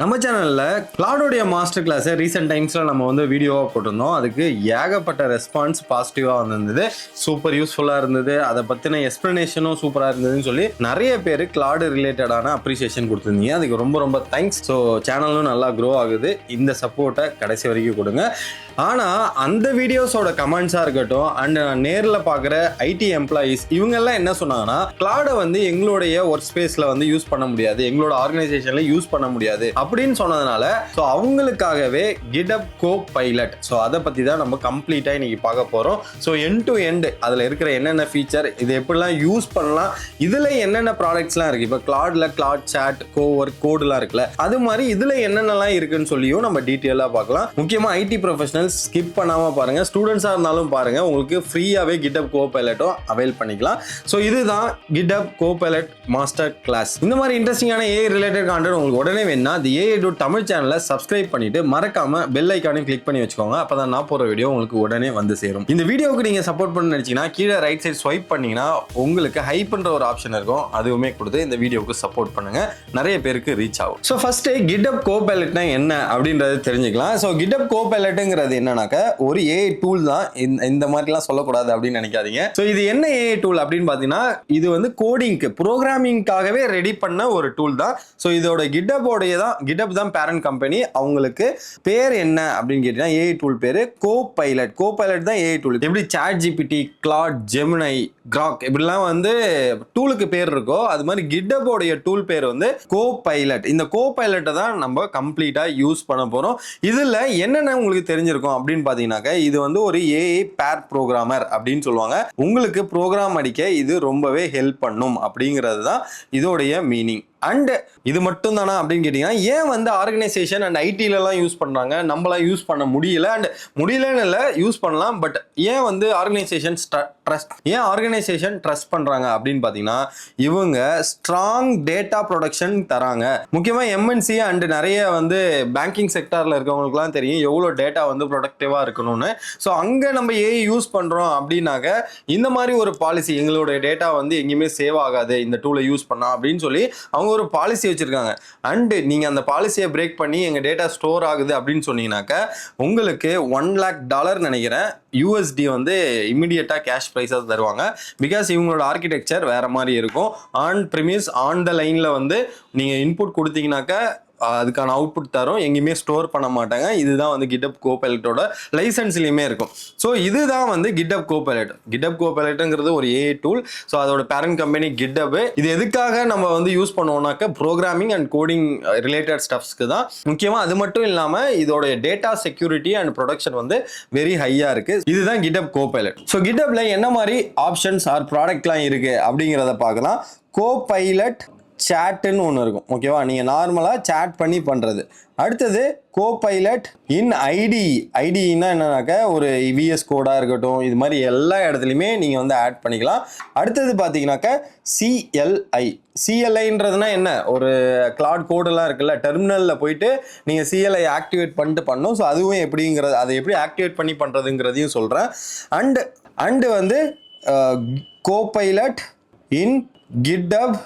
நம்ம சேனல்ல கிளாடோடைய மாஸ்டர் கிளாஸை ரீசெண்ட் டைம்ஸ்ல நம்ம வந்து வீடியோவாக போட்டிருந்தோம். அதுக்கு ஏகப்பட்ட ரெஸ்பான்ஸ் பாசிட்டிவாக வந்திருந்தது. சூப்பர் யூஸ்ஃபுல்லாக இருந்தது. அதை பற்றின எக்ஸ்பிளனேஷனும் சூப்பராக இருந்ததுன்னு சொல்லி நிறைய பேர் கிளாடு ரிலேட்டடான அப்ரிசியேஷன் கொடுத்துருந்தீங்க. அதுக்கு ரொம்ப ரொம்ப தேங்க்ஸ். ஸோ சேனலும் நல்லா க்ரோ ஆகுது. இந்த சப்போர்ட்டை கடைசி வரைக்கும் கொடுங்க. ஆனால் அந்த வீடியோஸோட கமெண்ட்ஸாக இருக்கட்டும் அண்ட் நேரில் பார்க்குற ஐடி எம்ப்ளாயீஸ் இவங்கெல்லாம் என்ன சொன்னாங்கன்னா, கிளாடை வந்து எங்களுடைய ஒர்க் ஸ்பேஸில் வந்து யூஸ் பண்ண முடியாது, எங்களோட ஆர்கனைசேஷன்ல யூஸ் பண்ண முடியாது அப்படின்னு சொன்னதுனால ஸோ அவங்களுக்காகவே கிட்டப் கோபைலட், ஸோ அதை பற்றி தான் நம்ம கம்ப்ளீட்டாக இன்னைக்கு பார்க்க போகிறோம். ஸோ எண்ட் டு எண்ட் அதில் இருக்கிற என்னென்ன ஃபீச்சர், இது எப்படிலாம் யூஸ் பண்ணலாம், இதில் என்னென்ன ப்ராடக்ட்ஸ்லாம் இருக்குது. இப்போ கிளாடில் கிளாட் சாட், கோவொர்க், கோடுலாம் இருக்குல்ல, அது மாதிரி இதில் என்னென்னலாம் இருக்குன்னு சொல்லியும் நம்ம டீட்டெயிலாக பார்க்கலாம். முக்கியமாக ஐடி ப்ரொஃபஷனல் ஸ்கிப் பண்ணாமல் பாருங்க, ஸ்டூடெண்ட்ஸாக இருந்தாலும் பாருங்க, உங்களுக்கு ஃப்ரீயாகவே கிட்டப் கோபைலட்டும் அவைல் பண்ணிக்கலாம். ஸோ இதுதான் கிட்டப் கோபைலட் மாஸ்டர் கிளாஸ். இந்த மாதிரி இன்ட்ரெஸ்டிங்கான ஏஐ ரிலேட்டட் கான்டென்ட் உங்களுக்கு உடனே வேணும்னா தி ஏஐ தமிழ் சேனலை சப்ஸ்கிரைப் பண்ணிட்டு மறக்காம பெல் ஐக்கானையும் கிளிக் பண்ணி வச்சுக்கோங்க. அப்பதான் நான் போற வீடியோ உங்களுக்கு உடனே வந்து சேரும். இந்த வீடியோவுக்கு நீங்க சப்போர்ட் பண்ண நினைச்சீங்கன்னா கீழே ரைட் சைடு ஸ்வைப் பண்ணீங்கன்னா உங்களுக்கு ஹைப்ன்ற ஒரு ஆப்ஷன் இருக்கும், அதுவுமே கொடுத்து இந்த வீடியோவுக்கு சப்போர்ட் பண்ணுங்க, நிறைய பேருக்கு ரீச் ஆகும். ஸோ ஃபர்ஸ்ட் கிட்டப் கோபைலட்னா என்ன அப்படின்றது தெரிஞ்சுக்கலாம். ஸோ கிட்டப் கோபைலட்ங்கிறது என்னன்னாக்க ஒரு ஏஐ டூல் தான். இந்த மாதிரிலாம் சொல்லக்கூடாது அப்படின்னு நினைக்காதீங்க. ஸோ இது என்ன ஏஐ டூல் அப்படின்னு பார்த்தீங்கன்னா, இது வந்து கோடிங்க்கு ப்ரோக்ராமிங்காகவே ரெடி பண்ண ஒரு டூல் தான். ஸோ இதோட கிட்டப் தான் பேரண்ட் கம்பெனி. அவங்களுக்கு பேர் என்ன அப்படின்னு கேட்டீங்கன்னா, ஏஐ டூல் பேரு கோபைலட். கோபைலட் தான் ஏஐ டூல். எப்படி சாட் ஜிபிடி, கிளாட், ஜெமினை, கிராக் இப்படிலாம் வந்து டூலுக்கு பேர் இருக்கோ, அது மாதிரி கிட்டபோடைய டூல் பேர் வந்து கோபைலட். இந்த கோபைலட்டை தான் நம்ம கம்ப்ளீட்டா யூஸ் பண்ண போறோம். இதுல என்னென்ன உங்களுக்கு தெரிஞ்சிருக்கும் அப்படின்னு பாத்தீங்கன்னாக்க, இது வந்து ஒரு ஏஐ பேர் ப்ரோக்ராமர் அப்படின்னு சொல்லுவாங்க. உங்களுக்கு ப்ரோக்ராம் அடிக்க இது ரொம்பவே ஹெல்ப் பண்ணும் அப்படிங்கிறது தான் இதோடைய மீனிங். அண்ட் இது மட்டும் தானா அப்படின்னு கேட்டீங்கன்னா, ஏன் வந்து ஆர்கனைசேஷன் அண்ட் ஐடிலலாம் யூஸ் பண்றாங்க, நம்மளாம் யூஸ் பண்ண முடியல, அண்ட் முடியலன்னு இல்லை, யூஸ் பண்ணலாம், பட் ஏன் வந்து ஆர்கனைசேஷன் ட்ரஸ்ட் பண்றாங்க அப்படின்னு பார்த்தீங்கன்னா, இவங்க ஸ்ட்ராங் டேட்டா ப்ரொடக்ஷன் தராங்க. முக்கியமாக எம்என்சி அண்ட் நிறைய வந்து பேங்கிங் செக்டார்ல இருக்கவங்களுக்குலாம் தெரியும் எவ்வளோ டேட்டா வந்து ப்ரொடக்டிவா இருக்கணும்னு. ஸோ அங்கே நம்ம ஏஐ யூஸ் பண்றோம் அப்படின்னாக்க, இந்த மாதிரி ஒரு பாலிசி, எங்களுடைய டேட்டா வந்து எங்கேயுமே சேவ் ஆகாது இந்த டூலை யூஸ் பண்ணா அப்படின்னு சொல்லி அவங்க ஒரு பாலிசி வச்சிருக்காங்க. அண்ட் நீங்க அந்த பாலிசியை பிரேக் பண்ணி எங்க டேட்டா ஸ்டோர் ஆகுது அப்படின்னு சொன்னீங்கன்னாக்க, உங்களுக்கு $1 lakh நினைக்கிறேன் யூஎஸ்டி வந்து இமிடியேட்டா கேஷ் பிரைஸா தருவாங்க. பிகாஸ் இவங்களோட ஆர்கிடெக்சர் வேற மாதிரி இருக்கும். ஆன் பிரிமிஸ் ஆன் த லைன்ல வந்து நீங்க இன்புட் கொடுத்தீங்கன்னாக்க அதுக்கான அவுட்புட் தரும், எங்கேயுமே ஸ்டோர் பண்ண மாட்டாங்க. இதுதான் வந்து கிட்டப் கோபைலட்டோட லைசன்ஸ்லயுமே இருக்கும். ஸோ இதுதான் வந்து கிட்டப் கோபைலட். கிட்டப் கோபைலட்ங்கிறது ஒரு ஏஐ டூல். ஸோ அதோட பேரண்ட் கம்பெனி கிட்டப். இது எதுக்காக நம்ம வந்து யூஸ் பண்ணுவோம்னாக்க, ப்ரோக்ராமிங் அண்ட் கோடிங் ரிலேட்டட் ஸ்டப்ஸ்க்கு தான். முக்கியமா அது மட்டும் இல்லாம இதோட டேட்டா செக்யூரிட்டி அண்ட் ப்ரொடக்ஷன் வந்து வெரி ஹையா இருக்கு. இதுதான் கிட்டப் கோபைலட். ஸோ கிட்டப்ல என்ன மாதிரி ஆப்ஷன்ஸ் ஆர் ப்ராடக்ட்லாம் இருக்கு அப்படிங்கிறத பார்க்கலாம். கோபைலட் சாட்னு ஒன்று இருக்கும், ஓகேவா, நீங்கள் நார்மலாக சாட் பண்ணி பண்ணுறது. அடுத்தது கோபைலட் இன் ஐடினா என்னன்னாக்க, ஒரு விஎஸ் கோடாக இருக்கட்டும், இது மாதிரி எல்லா இடத்துலையுமே நீங்கள் வந்து ஆட் பண்ணிக்கலாம். அடுத்தது பார்த்தீங்கன்னாக்க சிஎல்ஐன்றதுனா என்ன, ஒரு கிளாட் கோடெல்லாம் இருக்குல்ல, டெர்மினலில் போயிட்டு நீங்கள் சிஎல்ஐ ஆக்டிவேட் பண்ணிட்டு பண்ணணும். ஸோ அதுவும் எப்படிங்கிறது, அதை எப்படி ஆக்டிவேட் பண்ணி பண்ணுறதுங்கிறதையும் சொல்கிறேன். அண்டு வந்து கோபைலட் இன் கிட்டப்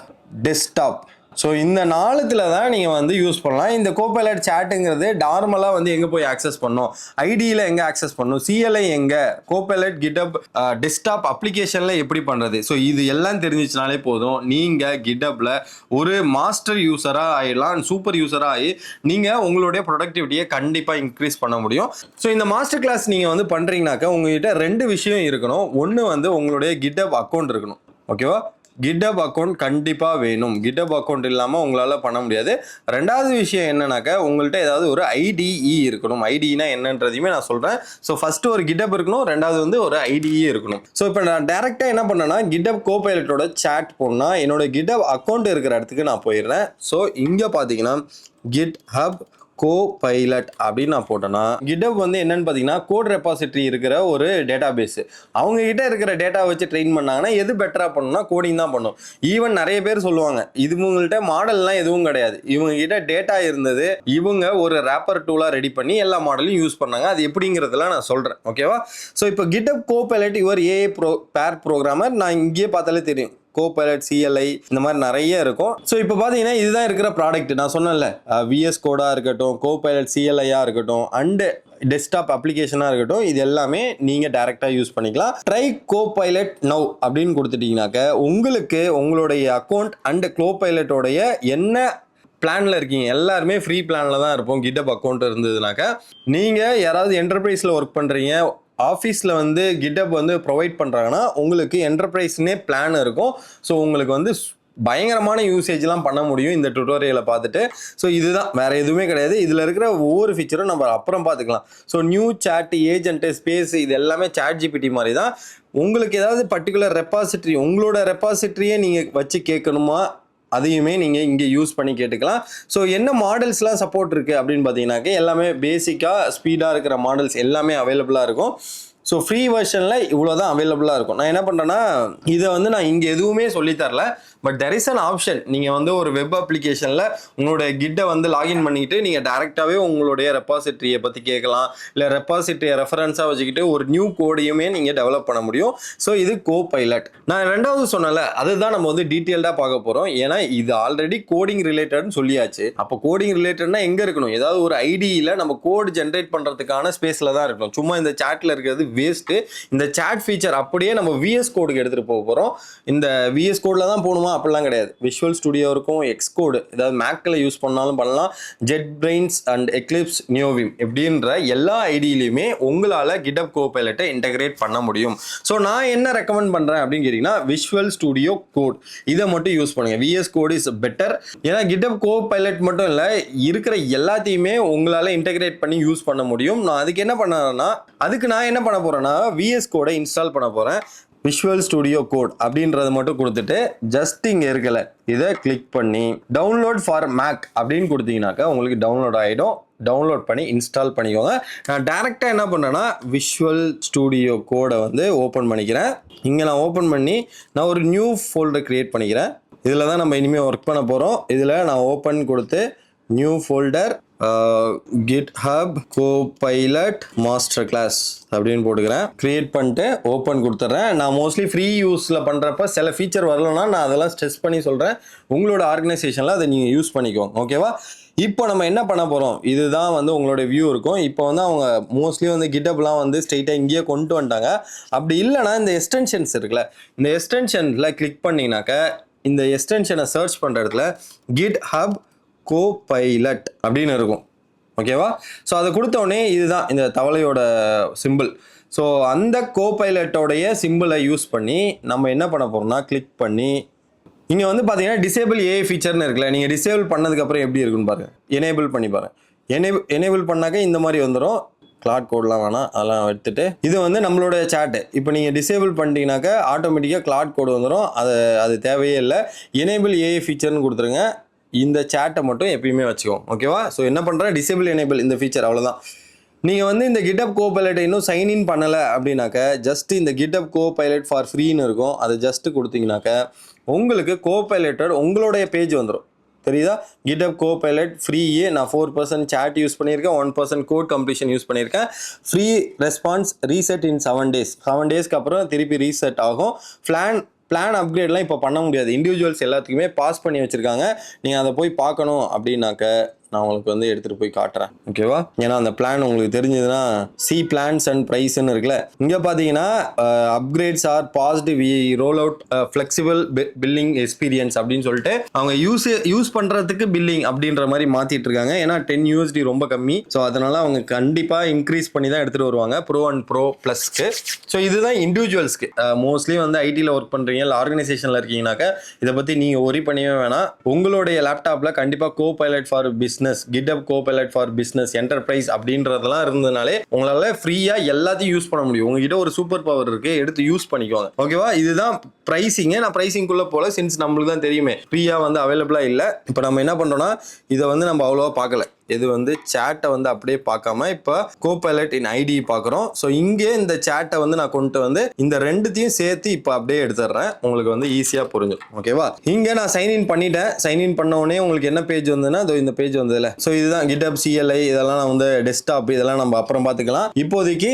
டெஸ்க்டாப். ஸோ இந்த நாளுக்குள்ள தான் நீங்கள் வந்து யூஸ் பண்ணலாம். இந்த கோபைலட் சாட்டுங்கிறது நார்மலாக வந்து எங்கே போய் ஆக்சஸ் பண்ணணும், ஐடியில் எங்கே ஆக்சஸ் பண்ணணும், சிஎல்ஐ எங்கே, கோபைலட் கிட்டப் டெஸ்க்டாப் அப்ளிகேஷனில் எப்படி பண்ணுறது. ஸோ இது எல்லாம் தெரிஞ்சிச்சுனாலே போதும், நீங்கள் கிட்டப்பில் ஒரு மாஸ்டர் யூஸராக ஆகிடலாம், சூப்பர் யூஸராக ஆகி நீங்கள் உங்களுடைய ப்ரொடக்டிவிட்டியை கண்டிப்பாக இன்க்ரீஸ் பண்ண முடியும். ஸோ இந்த மாஸ்டர் கிளாஸ் நீங்கள் வந்து பண்ணுறீங்கனாக்கா, உங்ககிட்ட 2 விஷயம் இருக்கணும். ஒன்று வந்து உங்களுடைய கிட்டப் அக்கௌண்ட் இருக்கணும், ஓகேவா. கிட்டப் அக்கௌண்ட் கண்டிப்பாக வேணும். கிட்டப் அக்கௌண்ட் இல்லாமல் உங்களால் பண்ண முடியாது. ரெண்டாவது விஷயம் என்னன்னாக்கா, உங்கள்கிட்ட ஏதாவது ஒரு ஐடிஇ இருக்கணும். ஐடினா என்னன்றதையுமே நான் சொல்கிறேன். ஸோ ஃபஸ்ட்டு ஒரு கிட்டப் இருக்கணும், ரெண்டாவது வந்து ஒரு ஐடிஇ இருக்கணும். ஸோ இப்போ நான் டேரெக்டாக என்ன பண்ணேன்னா, கிட்டப் கோபைலட்டோட சாட் போனால் என்னோட கிட்டப் அக்கௌண்ட் இருக்கிற இடத்துக்கு நான் போயிடுறேன். ஸோ இங்கே பார்த்தீங்கன்னா கிட்ஹப் கோபைலட் அப்படின்னு நான் போட்டேன்னா, கிட்டப் வந்து என்னன்னு பார்த்தீங்கன்னா, கோட் ரெபாசிட்டரி இருக்கிற ஒரு டேட்டா பேஸ். அவங்க கிட்ட இருக்கிற டேட்டா வச்சு ட்ரெயின் பண்ணாங்கன்னா எது பெட்டரா பண்ணணும்னா கோடிங் தான் பண்ணும். ஈவன் நிறைய பேர் சொல்லுவாங்க, இது உங்கள்கிட்ட மாடல்லாம் எதுவும் கிடையாது, இவங்க கிட்ட டேட்டா இருந்தது, இவங்க ஒரு ரேப்பர் டூலா ரெடி பண்ணி எல்லா மாடலையும் யூஸ் பண்ணாங்க. அது எப்படிங்கிறதுலாம் நான் சொல்றேன், ஓகேவா. ஸோ இப்போ கிட்டப் கோபைலட் யுவர் ஏஐ பேர் ப்ரோக்ராமர், நான் இங்கேயே பார்த்தாலே தெரியும் Copilot CLI இந்த மாதிரி நிறைய இருக்கும். ஸோ இப்போ பார்த்தீங்கன்னா இதுதான் இருக்கிற ப்ராடக்ட். நான் சொன்னேன்ல, விஎஸ் கோடாக இருக்கட்டும், Copilot CLI-ஆக இருக்கட்டும், அண்டு டெஸ்க்டாப் அப்ளிகேஷனாக இருக்கட்டும், இது எல்லாமே நீங்கள் டைரெக்டாக யூஸ் பண்ணிக்கலாம். ட்ரை Copilot நவ் அப்படின்னு கொடுத்துட்டீங்கன்னாக்க உங்களுக்கு உங்களுடைய அக்கௌண்ட் அண்டு Copilot-ஓடைய என்ன பிளானில் இருக்கீங்க, எல்லாருமே ஃப்ரீ பிளானில் தான் இருப்போம். GitHub அக்கௌண்ட் இருந்ததுனாக்கா நீங்கள் யாராவது என்டர்பிரைஸில் ஒர்க் பண்ணுறீங்க, ஆஃபீஸில் வந்து GitHub வந்து ப்ரொவைட் பண்ணுறாங்கன்னா உங்களுக்கு என்டர்பிரைஸ்னே பிளான் இருக்கும். ஸோ உங்களுக்கு வந்து பயங்கரமான யூசேஜ்லாம் பண்ண முடியும் இந்த டுட்டோரியலை பார்த்துட்டு. ஸோ இதுதான், வேறு எதுவுமே கிடையாது. இதில் இருக்கிற ஒவ்வொரு ஃபீச்சரும் நம்ம அப்புறம் பார்த்துக்கலாம். So new chat, agent, space, இது எல்லாமே ChatGPT மாதிரி தான். உங்களுக்கு ஏதாவது பர்டிகுலர் ரெப்பாசிட்ரி, உங்களோட ரெப்பாசிட்ரியே நீங்கள் வச்சு கேட்கணுமா, அதையுமே நீங்கள் இங்கே யூஸ் பண்ணி கேட்டுக்கலாம். ஸோ என்ன மாடல்ஸ்லாம் சப்போர்ட் இருக்குது அப்படின்னு பார்த்தீங்கன்னாக்க எல்லாமே பேசிக்காக ஸ்பீடாக இருக்கிற மாடல்ஸ் எல்லாமே அவைலபிளாக இருக்கும். ஸோ ஃப்ரீ வெர்ஷனில் இவ்வளோ தான் அவைலபிளாக இருக்கும். நான் என்ன பண்ணுறேன்னா, இதை வந்து நான் இங்கே எதுவுமே சொல்லித்தரல, but there is an option. நீங்கள் வந்து ஒரு வெப் அப்ளிகேஷனில் உங்களுடைய கிட்டை வந்து லாகின் பண்ணிக்கிட்டு நீங்கள் டேரெக்டாகவே உங்களுடைய ரெப்பாசிட்ரியை பற்றி கேட்கலாம். இல்லை ரெப்பாசிட்ரியை ரெஃபரன்ஸாக வச்சுக்கிட்டு ஒரு நியூ கோடையுமே நீங்கள் டெவலப் பண்ண முடியும். ஸோ இது Copilot. நான் ரெண்டாவது சொன்னல, அதுதான் நம்ம வந்து டீட்டெயில்டாக பார்க்க போகிறோம். ஏன்னா இது ஆல்ரெடி கோடிங் ரிலேட்டட்னு சொல்லியாச்சு. அப்போ கோடிங் ரிலேட்டட்னா எங்கே இருக்கணும்? ஏதாவது ஒரு ஐடியில் நம்ம கோடு ஜென்ரேட் பண்ணுறதுக்கான ஸ்பேஸில் தான் இருக்கணும். சும்மா இந்த சாட்டில் இருக்கிறது வேஸ்ட்டு. இந்த சாட் ஃபீச்சர் அப்படியே நம்ம விஎஸ் கோடுக்கு எடுத்துகிட்டு போக போகிறோம். இந்த விஎஸ் கோடில் தான் போகணுமா அப்படிலாம் கிடையாது. விஷுவல் ஸ்டுடியோ இருக்கும், எக்ஸ்கோடு, ஏதாவது மேக்கில் யூஸ் பண்ணாலும் பண்ணலாம், JetBrains அண்ட் Eclipse, Neovim எப்படின்ற எல்லா ஐடியிலையுமே உங்களால் GitHub Copilot-ஐ இன்டெகிரேட் பண்ண முடியும். ஸோ நான் என்ன ரெக்கமெண்ட் பண்ணுறேன் அப்படின்னு கேட்டிங்கன்னா, விஷுவல் ஸ்டுடியோ கோட் இதை மட்டும் யூஸ் பண்ணுங்கள். VS code is better. ஏன்னா GitHub Copilot மட்டும் இல்லை, இருக்கிற எல்லாத்தையுமே உங்களால் இன்டெகிரேட் பண்ணி யூஸ் பண்ண முடியும். நான் அதுக்கு என்ன பண்ணேன்னா, நான் என்ன பண்ண போகிறேன்னா, விஎஸ் கோடை இன்ஸ்டால் பண்ண போகிறேன். விஷுவல் ஸ்டுடியோ கோட் அப்படின்றத மட்டும் கொடுத்துட்டு ஜஸ்ட் இங்கே இருக்கல இதை கிளிக் பண்ணி டவுன்லோட் ஃபார் மேக் அப்படின்னு கொடுத்தீங்கன்னாக்கா உங்களுக்கு டவுன்லோட் ஆகிடும். டவுன்லோட் பண்ணி இன்ஸ்டால் பண்ணிக்கோங்க. நான் டேரெக்டாக என்ன பண்ணேன்னா, விஷுவல் ஸ்டுடியோ கோடை வந்து ஓப்பன் பண்ணிக்கிறேன். இங்கே நான் ஓப்பன் பண்ணி நான் ஒரு நியூ ஃபோல்டர் க்ரியேட் பண்ணிக்கிறேன். இதில் தான் நம்ம இனிமேல் ஒர்க் பண்ண போகிறோம். இதில் நான் ஓப்பன் கொடுத்து new folder GitHub Copilot master class அப்படின்னு போட்டுக்கிறேன். கிரியேட் பண்ணிட்டு ஓப்பன் கொடுத்துட்றேன். நான் மோஸ்ட்லி ஃப்ரீ யூஸில் பண்ணுறப்ப சில ஃபீச்சர் வரலன்னா நான் அதெல்லாம் ஸ்ட்ரெஸ் பண்ணி சொல்கிறேன். உங்களோட ஆர்கனைசேஷனில் அதை நீங்கள் யூஸ் பண்ணிக்கோங்க. ஓகேவா? இப்போ நம்ம என்ன பண்ண போகிறோம், இதுதான் வந்து உங்களோட வியூ இருக்கும். இப்போ வந்து அவங்க மோஸ்ட்லி வந்து GitHubலாம் வந்து ஸ்ட்ரெயிட்டாக இங்கேயே கொண்டு வந்துட்டாங்க. அப்படி இல்லைனா இந்த எக்ஸ்டென்ஷன்ஸ் இருக்குல்ல, இந்த எக்ஸ்டென்ஷனில் கிளிக் பண்ணிங்கனாக்க இந்த எக்ஸ்டென்ஷனை சர்ச் பண்ணுற இடத்துல GitHub Copilot அப்படின்னு இருக்கும். ஓகேவா? ஸோ அதை கொடுத்தோடனே இதுதான் இந்த தவளையோட சிம்பிள். ஸோ அந்த Copilot-ஓடைய சிம்பிளை யூஸ் பண்ணி நம்ம என்ன பண்ண போகிறோம்னா, கிளிக் பண்ணி இங்கே வந்து பார்த்தீங்கன்னா டிசேபிள் ஏஐ ஃபீச்சர்னு இருக்குல்ல, நீங்கள் டிசேபிள் பண்ணதுக்கப்புறம் எப்படி இருக்குன்னு பாருங்கள். எனேபிள் பண்ணி பாருங்கள். எனேபிள் பண்ணாக்க இந்த மாதிரி வந்துடும். கிளாட் கோட்லாம் வேணாம், அதெல்லாம் எடுத்துகிட்டு இது வந்து நம்மளோட சாட்டு. இப்போ நீங்கள் டிசேபிள் பண்ணிட்டீங்கன்னாக்கா ஆட்டோமேட்டிக்காக கிளாட் கோடு வந்துடும். அது தேவையே இல்லை. எனேபிள் ஏஐ ஃபீச்சர்னு கொடுத்துருங்க. இந்த சேட்டை மட்டும் எப்பயுமே வச்சுக்கோங்க. ஓகேவா? ஸோ என்ன பண்ணுறேன், டிசேபிள் எனேபிள் இந்த ஃபீச்சர், அவ்வளோதான். நீங்கள் வந்து இந்த GitHub Copilot இன்னும் சைன்இன் பண்ணலை அப்படின்னாக்க ஜஸ்ட் இந்த GitHub Copilot ஃபார் ஃப்ரீன்னு இருக்கும். அதை ஜஸ்ட்டு கொடுத்தீங்கன்னாக்க உங்களுக்கு Copilot உங்களுடைய பேஜ் வந்துடும். தெரியுதா? GitHub Copilot ஃப்ரீயே. நான் 4% chat யூஸ் பண்ணியிருக்கேன், 1% கோட் கம்ப்ளீஷன் யூஸ் பண்ணியிருக்கேன். ஃப்ரீ ரெஸ்பான்ஸ், ரீசெட் இன் 7 days. 7 daysக்கு அப்புறம் திருப்பி ரீசெட் ஆகும். பிளான் அப்கிரேட்லாம் இப்போ பண்ண முடியாது. இண்டிவிஜுவல்ஸ் எல்லாத்துக்குமே பாஸ் பண்ணி வச்சுருக்காங்க. நீங்கள் அதை போய் பார்க்கணும் அப்படின்னாக்க நான் உங்களுக்கு வந்து எடுத்துகிட்டு போய் காட்டுறேன். ஓகேவா? ஏன்னா அந்த பிளான் உங்களுக்கு தெரிஞ்சதுன்னா சி பிளான்ஸ் அண்ட் ப்ரைஸ்ன்னு இருக்குல்ல, இங்கே பார்த்தீங்கன்னா upgrades are paused we roll out flexible billing experience அப்படின்னு சொல்லிட்டு அவங்க யூஸ் பண்ணுறதுக்கு பில்லிங் அப்படின்ற மாதிரி மாற்றிட்டு இருக்காங்க. ஏன்னா 10 USD ரொம்ப கம்மி. ஸோ அதனால அவங்க கண்டிப்பாக இன்க்ரீஸ் பண்ணி தான் எடுத்துகிட்டு வருவாங்க ப்ரோ அண்ட் ப்ரோ ப்ளஸ்க்கு. ஸோ இதுதான் இண்டிவிஜுவல்ஸ்க்கு. மோஸ்ட்லி வந்து ஐடியில் ஒர்க் பண்ணுறீங்க, இல்லை ஆர்கனைசேஷனில் இருக்கீங்கன்னாக்க இதை பற்றி நீங்கள் ஒரி பண்ணவே வேணாம். உங்களுடைய லேப்டாப்பில் கண்டிப்பாக Copilot for business, GitHub Copilot for business, enterprise அப்படின்றதெல்லாம் இருந்ததுனாலே உங்களால ஃப்ரீயா எல்லாத்தையும் யூஸ் பண்ண முடியும். உங்ககிட்ட ஒரு சூப்பர் பவர் இருக்கு, எடுத்து யூஸ் பண்ணிக்கோங்க. ஓகேவா? இதுதான் பிரைசிங். நான் பிரைசிங்குள்ள போல, சின்ஸ் நம்மளுக்கு தான் தெரியுமே ஃப்ரீயா வந்து அவைலபிளா இல்லை. இப்போ நம்ம என்ன பண்றோம்னா, இதை வந்து நம்ம அவ்வளோவா பார்க்கல. இது வந்து சேட்டை வந்து அப்படியே பார்க்காம இப்போ கோபைலட் இன் ஐடி பார்க்குறோம். ஸோ இங்கே இந்த சேட்டை வந்து நான் கொண்டு வந்து இந்த ரெண்டுத்தையும் சேர்த்து இப்போ அப்படியே எடுத்துடுறேன். உங்களுக்கு வந்து ஈஸியாக புரிஞ்சிடும். ஓகேவா? இங்கே நான் சைன்இன் பண்ணிட்டேன். சைன்இன் பண்ண உடனே உங்களுக்கு என்ன பேஜ் வந்ததுன்னா இந்த பேஜ் வந்ததுல. ஸோ இதுதான் GitHub CLI. இதெல்லாம் நான் வந்து டெஸ்க்டாப் இதெல்லாம் நம்ம அப்புறம் பார்த்துக்கலாம். இப்போதைக்கு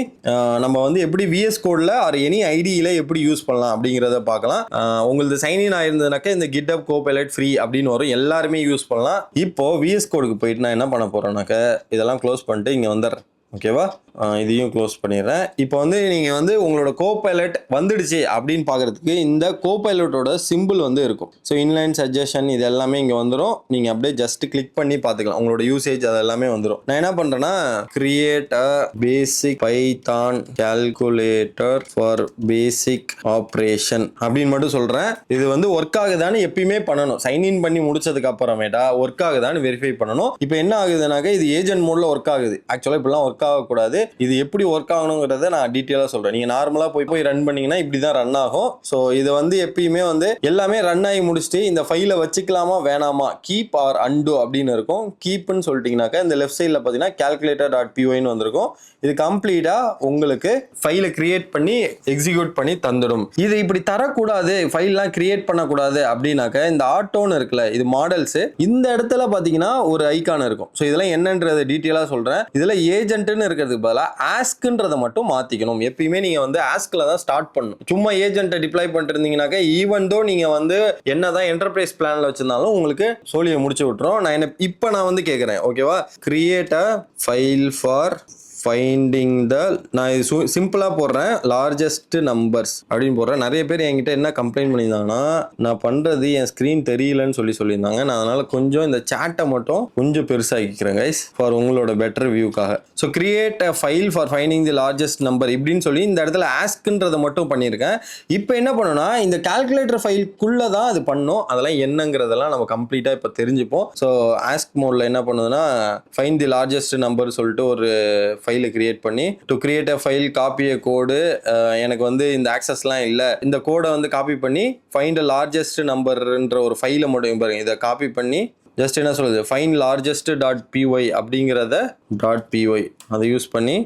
நம்ம வந்து எப்படி VS கோடில் ஆர் எனி ஐடியில் எப்படி யூஸ் பண்ணலாம் அப்படிங்கிறத பார்க்கலாம். உங்களுக்கு சைன்இன் ஆயிருந்ததுனாக்கா இந்த GitHub Copilot ஃப்ரீ அப்படின்னு வரும். எல்லாருமே யூஸ் பண்ணலாம். இப்போ VS கோடுக்கு போயிட்டு நான் என்ன பண்ண போறேன்னாக்க இதெல்லாம் க்ளோஸ் பண்ணிட்டு இங்கே வந்துடுறேன். ஓகேவா? இதையும் க்ளோஸ் பண்ணிடுறேன். இப்போ வந்து நீங்கள் வந்து உங்களோட கோபைலட் வந்துடுச்சு அப்படின்னு பார்க்குறதுக்கு இந்த கோபைலட்டோட சிம்பிள் வந்து இருக்கும். ஸோ இன்லைன் சஜஷன் இது எல்லாமே இங்கே வந்துடும். நீங்கள் அப்படியே ஜஸ்ட் கிளிக் பண்ணி பார்த்துக்கலாம். உங்களோட யூசேஜ் அது எல்லாமே வந்துடும். நான் என்ன பண்ணுறேன்னா create a basic Python calculator for basic operation அப்படின்னு மட்டும் சொல்கிறேன். இது வந்து ஒர்க் ஆகுதான்னு எப்பயுமே பண்ணணும். சைன்இன் பண்ணி முடிச்சதுக்கு அப்புறமேட்டா ஒர்க் ஆகுதான்னு வெரிஃபை பண்ணணும். இப்போ என்ன ஆகுதுனாக்க இது ஏஜென்ட் மோட்ல ஒர்க் ஆகுது. ஆக்சுவலாக இப்படிலாம் ஒர்க் ஆகக்கூடாது. இது எப்படி ஒர்க் ஆகணுங்கிறத நான் டீட்டெயிலாக சொல்கிறேன். நீங்கள் நார்மலாக போய் ரன் பண்ணீங்கன்னா இப்படி தான் ரன் ஆகும். ஸோ இது வந்து எப்பயுமே வந்து எல்லாமே ரன் ஆகி முடிச்சுட்டு இந்த ஃபைலை வச்சுக்கலாமா வேணாமா கீப் ஆர் அன்டு அப்படின்னு இருக்கும். கீப்னு சொல்லிட்டீங்கன்னாக்கா இந்த லெஃப்ட் சைடில் பார்த்தீங்கன்னா calculator.pyன்னு வந்திருக்கும். இது கம்ப்ளீட்டாக உங்களுக்கு ஃபைலை கிரியேட் பண்ணி எக்ஸிக்யூட் பண்ணி தந்துடும். இது இப்படி தரக்கூடாது, ஃபைல்லாம் கிரியேட் பண்ணக்கூடாது அப்படின்னாக்க இந்த ஆட்டோன்னு இருக்குல்ல, இது மாடல்ஸ். இந்த இடத்துல பார்த்தீங்கன்னா ஒரு ஐக்கான் இருக்கும். ஸோ இதெல்லாம் என்னன்றது டீட்டெயிலாக சொல்கிறேன். இதில் ஏஜென்ட்னு இருக்கிறதுக்கு பதிலாக ஆஸ்க்ன்றதை மட்டும் மாற்றிக்கணும். எப்பயுமே நீங்கள் வந்து ஆஸ்கில் தான் ஸ்டார்ட் பண்ணணும். சும்மா ஏஜென்ட்டை டிப்ளாய் பண்ணிட்டு இருந்தீங்கன்னாக்கா ஈவன் தோ நீங்கள் வந்து என்னதான் என்டர்பிரைஸ் பிளானில் வச்சிருந்தாலும் உங்களுக்கு சோழியை முடிச்சு விட்டுரும். இப்போ நான் வந்து கேட்குறேன். ஓகேவா? Create a file for finding நான் இது சிம்பிளாக போடுறேன். லார்ஜஸ்ட் நம்பர்ஸ் அப்படின்னு போடுறேன். நிறைய பேர் என்கிட்ட என்ன கம்ப்ளைண்ட் பண்ணியிருந்தாங்கன்னா நான் பண்ணுறது என் ஸ்க்ரீன் தெரியலன்னு சொல்லியிருந்தாங்க. நான் அதனால் கொஞ்சம் இந்த சேட்டை மட்டும் கொஞ்சம் பெருசாகிக்கிறேன் கைஸ் ஃபார் உங்களோட பெட்டர் வியூக்காக. So create a file for finding the largest number இப்படின்னு சொல்லி இந்த இடத்துல ஆஸ்க்ன்றதை மட்டும் பண்ணியிருக்கேன். இப்போ என்ன பண்ணணும்னா இந்த கால்குலேட்டர் ஃபைலுக்குள்ளே தான் அது பண்ணும். அதெல்லாம் என்னங்கிறதெல்லாம் நம்ம கம்ப்ளீட்டாக இப்போ தெரிஞ்சுப்போம். ஸோ ஆஸ்க் மோடில் என்ன பண்ணுதுன்னா ஃபைண்ட் தி லார்ஜஸ்ட் நம்பர் சொல்லிட்டு ஒரு ஃபைலை கிரியேட் பண்ணி to create a file copy a code. எனக்கு வந்து இந்த ஆக்சஸ்லாம் இல்லை. இந்த கோடை வந்து காப்பி பண்ணி ஃபைண்ட் அ லார்ஜஸ்ட் நம்பர்ன்ற ஒரு ஃபைலை மட்டும் பாருங்க. இதை காப்பி பண்ணி ஜஸ்ட் என்ன சொல்லுது ஃபைண்ட் லார்ஜஸ்ட் .py அப்படிங்கிறத .py அதை யூஸ் பண்ணி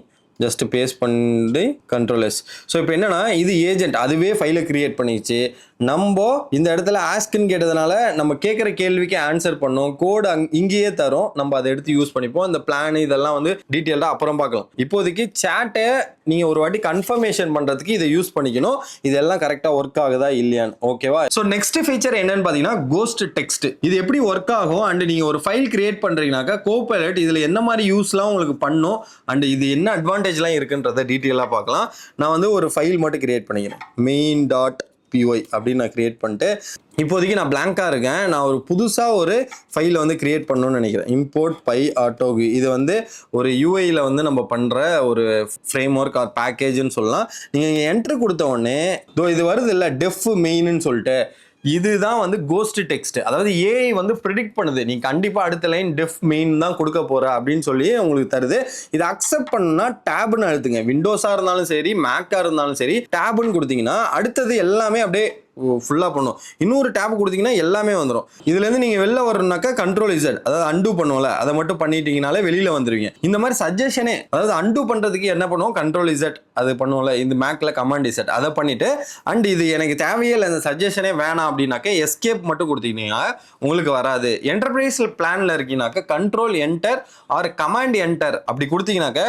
ஜஸ்ட் பேஸ்ட் பண்ணி கண்ட்ரோல் S. ஸோ இப்போ என்னன்னா இது ஏஜென்ட் அதுவே ஃபைலை கிரியேட் பண்ணிச்சு. நம்ம இந்த இடத்துல ஆஸ்க்னு கேட்டதுனால நம்ம கேட்குற கேள்விக்கு ஆன்சர் பண்ணோம். கோடு இங்கேயே தரும். நம்ம அதை எடுத்து யூஸ் பண்ணிப்போம். இந்த பிளான் இதெல்லாம் வந்து டீட்டெயில்டாக அப்புறம் பார்க்கலாம். இப்போதைக்கு சேட்டை நீங்கள் ஒரு வாட்டி கன்ஃபர்மேஷன் பண்ணுறதுக்கு இதை யூஸ் பண்ணிக்கணும். இதெல்லாம் கரெக்டாக ஒர்க் ஆகுதா இல்லையான்னு. ஓகேவா? ஸோ நெக்ஸ்ட் ஃபீச்சர் என்னன்னு பார்த்தீங்கன்னா கோஸ்ட் டெக்ஸ்ட். இது எப்படி ஒர்க் ஆகும் அண்ட் நீங்கள் ஒரு ஃபைல் கிரியேட் பண்ணுறீங்கனாக்கா கோபைலட் இதில் என்ன மாதிரி யூஸ்லாம் உங்களுக்கு பண்ணும் அண்ட் இது என்ன அட்வான்டேஜ்லாம் இருக்குன்றத டீட்டெயிலாக பார்க்கலாம். நான் வந்து ஒரு ஃபைல் மட்டும் கிரியேட் பண்ணிக்கிறேன். main.py அப்படின்னு நான் கிரியேட் பண்ணிட்டு இப்போதைக்கு நான் பிளாங்காக இருக்கேன். நான் ஒரு புதுசாக ஒரு ஃபைலை வந்து கிரியேட் பண்ணணும்னு நினைக்கிறேன். இம்போர்ட் PyAutoGui இது வந்து ஒரு யூஐயில் வந்து நம்ம பண்ணுற ஒரு ஃப்ரேம் ஒர்க் ஆர் பேக்கேஜ்னு சொல்லலாம். நீங்கள் இங்கே என்ட்ரு கொடுத்த உடனே இது வருது இல்லை டெஃப் மெயின்னு சொல்லிட்டு இதுதான் வந்து கோஸ்ட் டெக்ஸ்ட். அதாவது ஏஐ வந்து ப்ரிடிக்ட் பண்ணுது நீ கண்டிப்பாக அடுத்த லைன் டெஃப் மெயின் தான் கொடுக்க போற அப்படின்னு சொல்லி உங்களுக்கு தருது. இதை அக்செப்ட் பண்ணா டேப்னு அழுத்துங்க. விண்டோஸாக இருந்தாலும் சரி மேக்காக இருந்தாலும் சரி டேப்னு கொடுத்தீங்கன்னா அடுத்தது எல்லாமே அப்படியே ஃபுல்லாக பண்ணும். இன்னொரு டேப் கொடுத்தீங்கன்னா எல்லாமே வந்துடும். இதுலேருந்து நீங்கள் வெளில வரணும்னாக்கா கண்ட்ரோல் Z அதாவது அன்டூ பண்ணுவோம்ல அதை மட்டும் பண்ணிட்டீங்கனாலே வெளியில் வந்துடுவீங்க. இந்த மாதிரி சஜஷனே அதாவது அன்டூ பண்ணுறதுக்கு என்ன பண்ணுவோம் கண்ட்ரோல் Z அது பண்ணுவோம்ல இந்த மேக்கில் கமாண்ட் Z அதை பண்ணிவிட்டு அண்ட் இது எனக்கு தேவையே இல்லை இந்த சஜஷனே வேணாம் அப்படின்னாக்கா எஸ்கேப் மட்டும் கொடுத்தீங்கன்னா உங்களுக்கு வராது. என்டர்பிரைஸ் பிளானில் இருக்கீங்கனாக்கா control enter or command enter அப்படி கொடுத்தீங்கன்னாக்க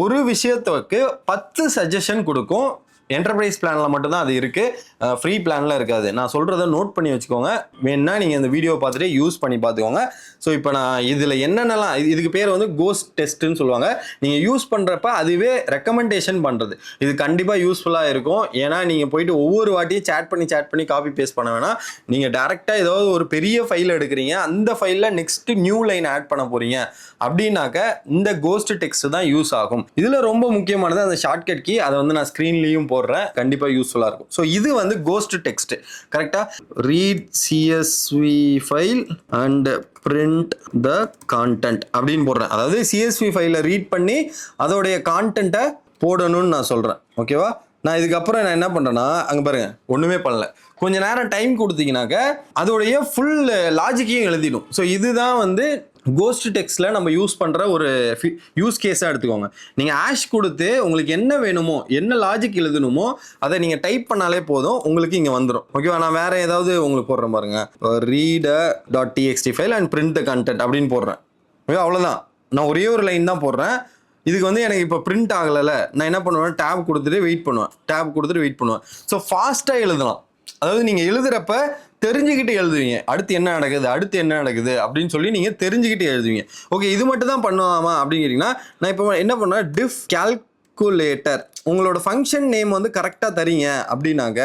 ஒரு விஷயத்துக்கு 10 சஜஷன் கொடுக்கும். என்டர்பிரைஸ் பிளானில் மட்டும்தான் அது இருக்குது. ஃப்ரீ பிளானில் இருக்காது. நான் சொல்கிறத நோட் பண்ணி வச்சுக்கோங்க. வேணுன்னா நீங்கள் இந்த வீடியோ பார்த்துட்டு யூஸ் பண்ணி பார்த்துக்கோங்க. ஸோ இப்போ நான் இதில் என்னென்னலாம் இதுக்கு பேர் வந்து கோஸ்ட் டெஸ்ட்டுன்னு சொல்லுவாங்க. நீங்கள் யூஸ் பண்ணுறப்ப அதுவே ரெக்கமெண்டேஷன் பண்ணுறது இது கண்டிப்பாக யூஸ்ஃபுல்லாக இருக்கும். ஏன்னா நீங்கள் போயிட்டு ஒவ்வொரு வாட்டியும் சேட் பண்ணி காப்பி பேஸ்ட் பண்ண வேணாம். நீங்கள் டேரெக்டாக ஏதாவது ஒரு பெரிய ஃபைல் எடுக்கிறீங்க அந்த ஃபைலில் நெக்ஸ்ட் நியூ லைன் ஆட் பண்ண போகிறீங்க அப்படின்னாக்க இந்த கோஸ்ட் டெக்ஸ்ட் தான் யூஸ் ஆகும். இதில் ரொம்ப முக்கியமானது அந்த ஷார்ட்கட் கீ. அதை வந்து நான் ஸ்க்ரீன்லேயும் போடுறேன். கண்டிப்பா யூஸ்ஃபுல்லா இருக்கும். ஸோ இது வந்து கோஸ்ட் டெக்ஸ்ட் கரெக்டா. Read CSV file and print the content அப்படின்னு போடுறேன். அதாவது CSV ஃபைலை ரீட் பண்ணி அதோடைய கான்டென்ட்டை போடணும்னு நான் சொல்றேன். ஓகேவா? நான் இதுக்கப்புறம் நான் என்ன பண்றேன்னா அங்க பாருங்க ஒண்ணுமே பண்ணல. கொஞ்ச நேரம் டைம் கொடுத்தீங்கன்னாக்க அதோடைய ஃபுல் லாஜிக்கையும் எழுதிடும். ஸோ இதுதான் வந்து கோஸ்ட் டெக்ஸ்ட்ல நம்ம யூஸ் பண்ற ஒரு யூஸ் கேஸா எடுத்துக்கோங்க. நீங்க ஆஷ் கொடுத்து உங்களுக்கு என்ன வேணுமோ, என்ன லாஜிக் எழுதணுமோ அதை நீங்க டைப் பண்ணாலே போதும், உங்களுக்கு இங்க வந்துடும். ஓகேவா? நான் வேற ஏதாவது உங்களுக்கு போடுறேன் பாருங்க, reader.txt file and print the content அப்படின்னு போடுறேன். அவ்வளவுதான், நான் ஒரே ஒரு லைன் தான் போடுறேன். இதுக்கு வந்து எனக்கு இப்போ பிரிண்ட் ஆகலைல்ல, நான் என்ன பண்ணுவேன், டேப் கொடுத்துட்டு வெயிட் பண்ணுவேன். ஸோ ஃபாஸ்ட்டாக எழுதலாம். அதாவது நீங்கள் எழுதுறப்ப தெரிஞ்சுக்கிட்டு எழுதுவீங்க, அடுத்து என்ன நடக்குது அப்படின்னு சொல்லி நீங்கள் தெரிஞ்சுக்கிட்டு எழுதுவீங்க. ஓகே, இது மட்டும் தான் பண்ணுவாமா அப்படின்னு கேட்டிங்கன்னா, நான் இப்போ என்ன பண்ணுவேன், டிஃப் கால்குலேட்டர் உங்களோட ஃபங்க்ஷன் நேம் வந்து கரெக்டாக தரீங்க அப்படின்னாக்க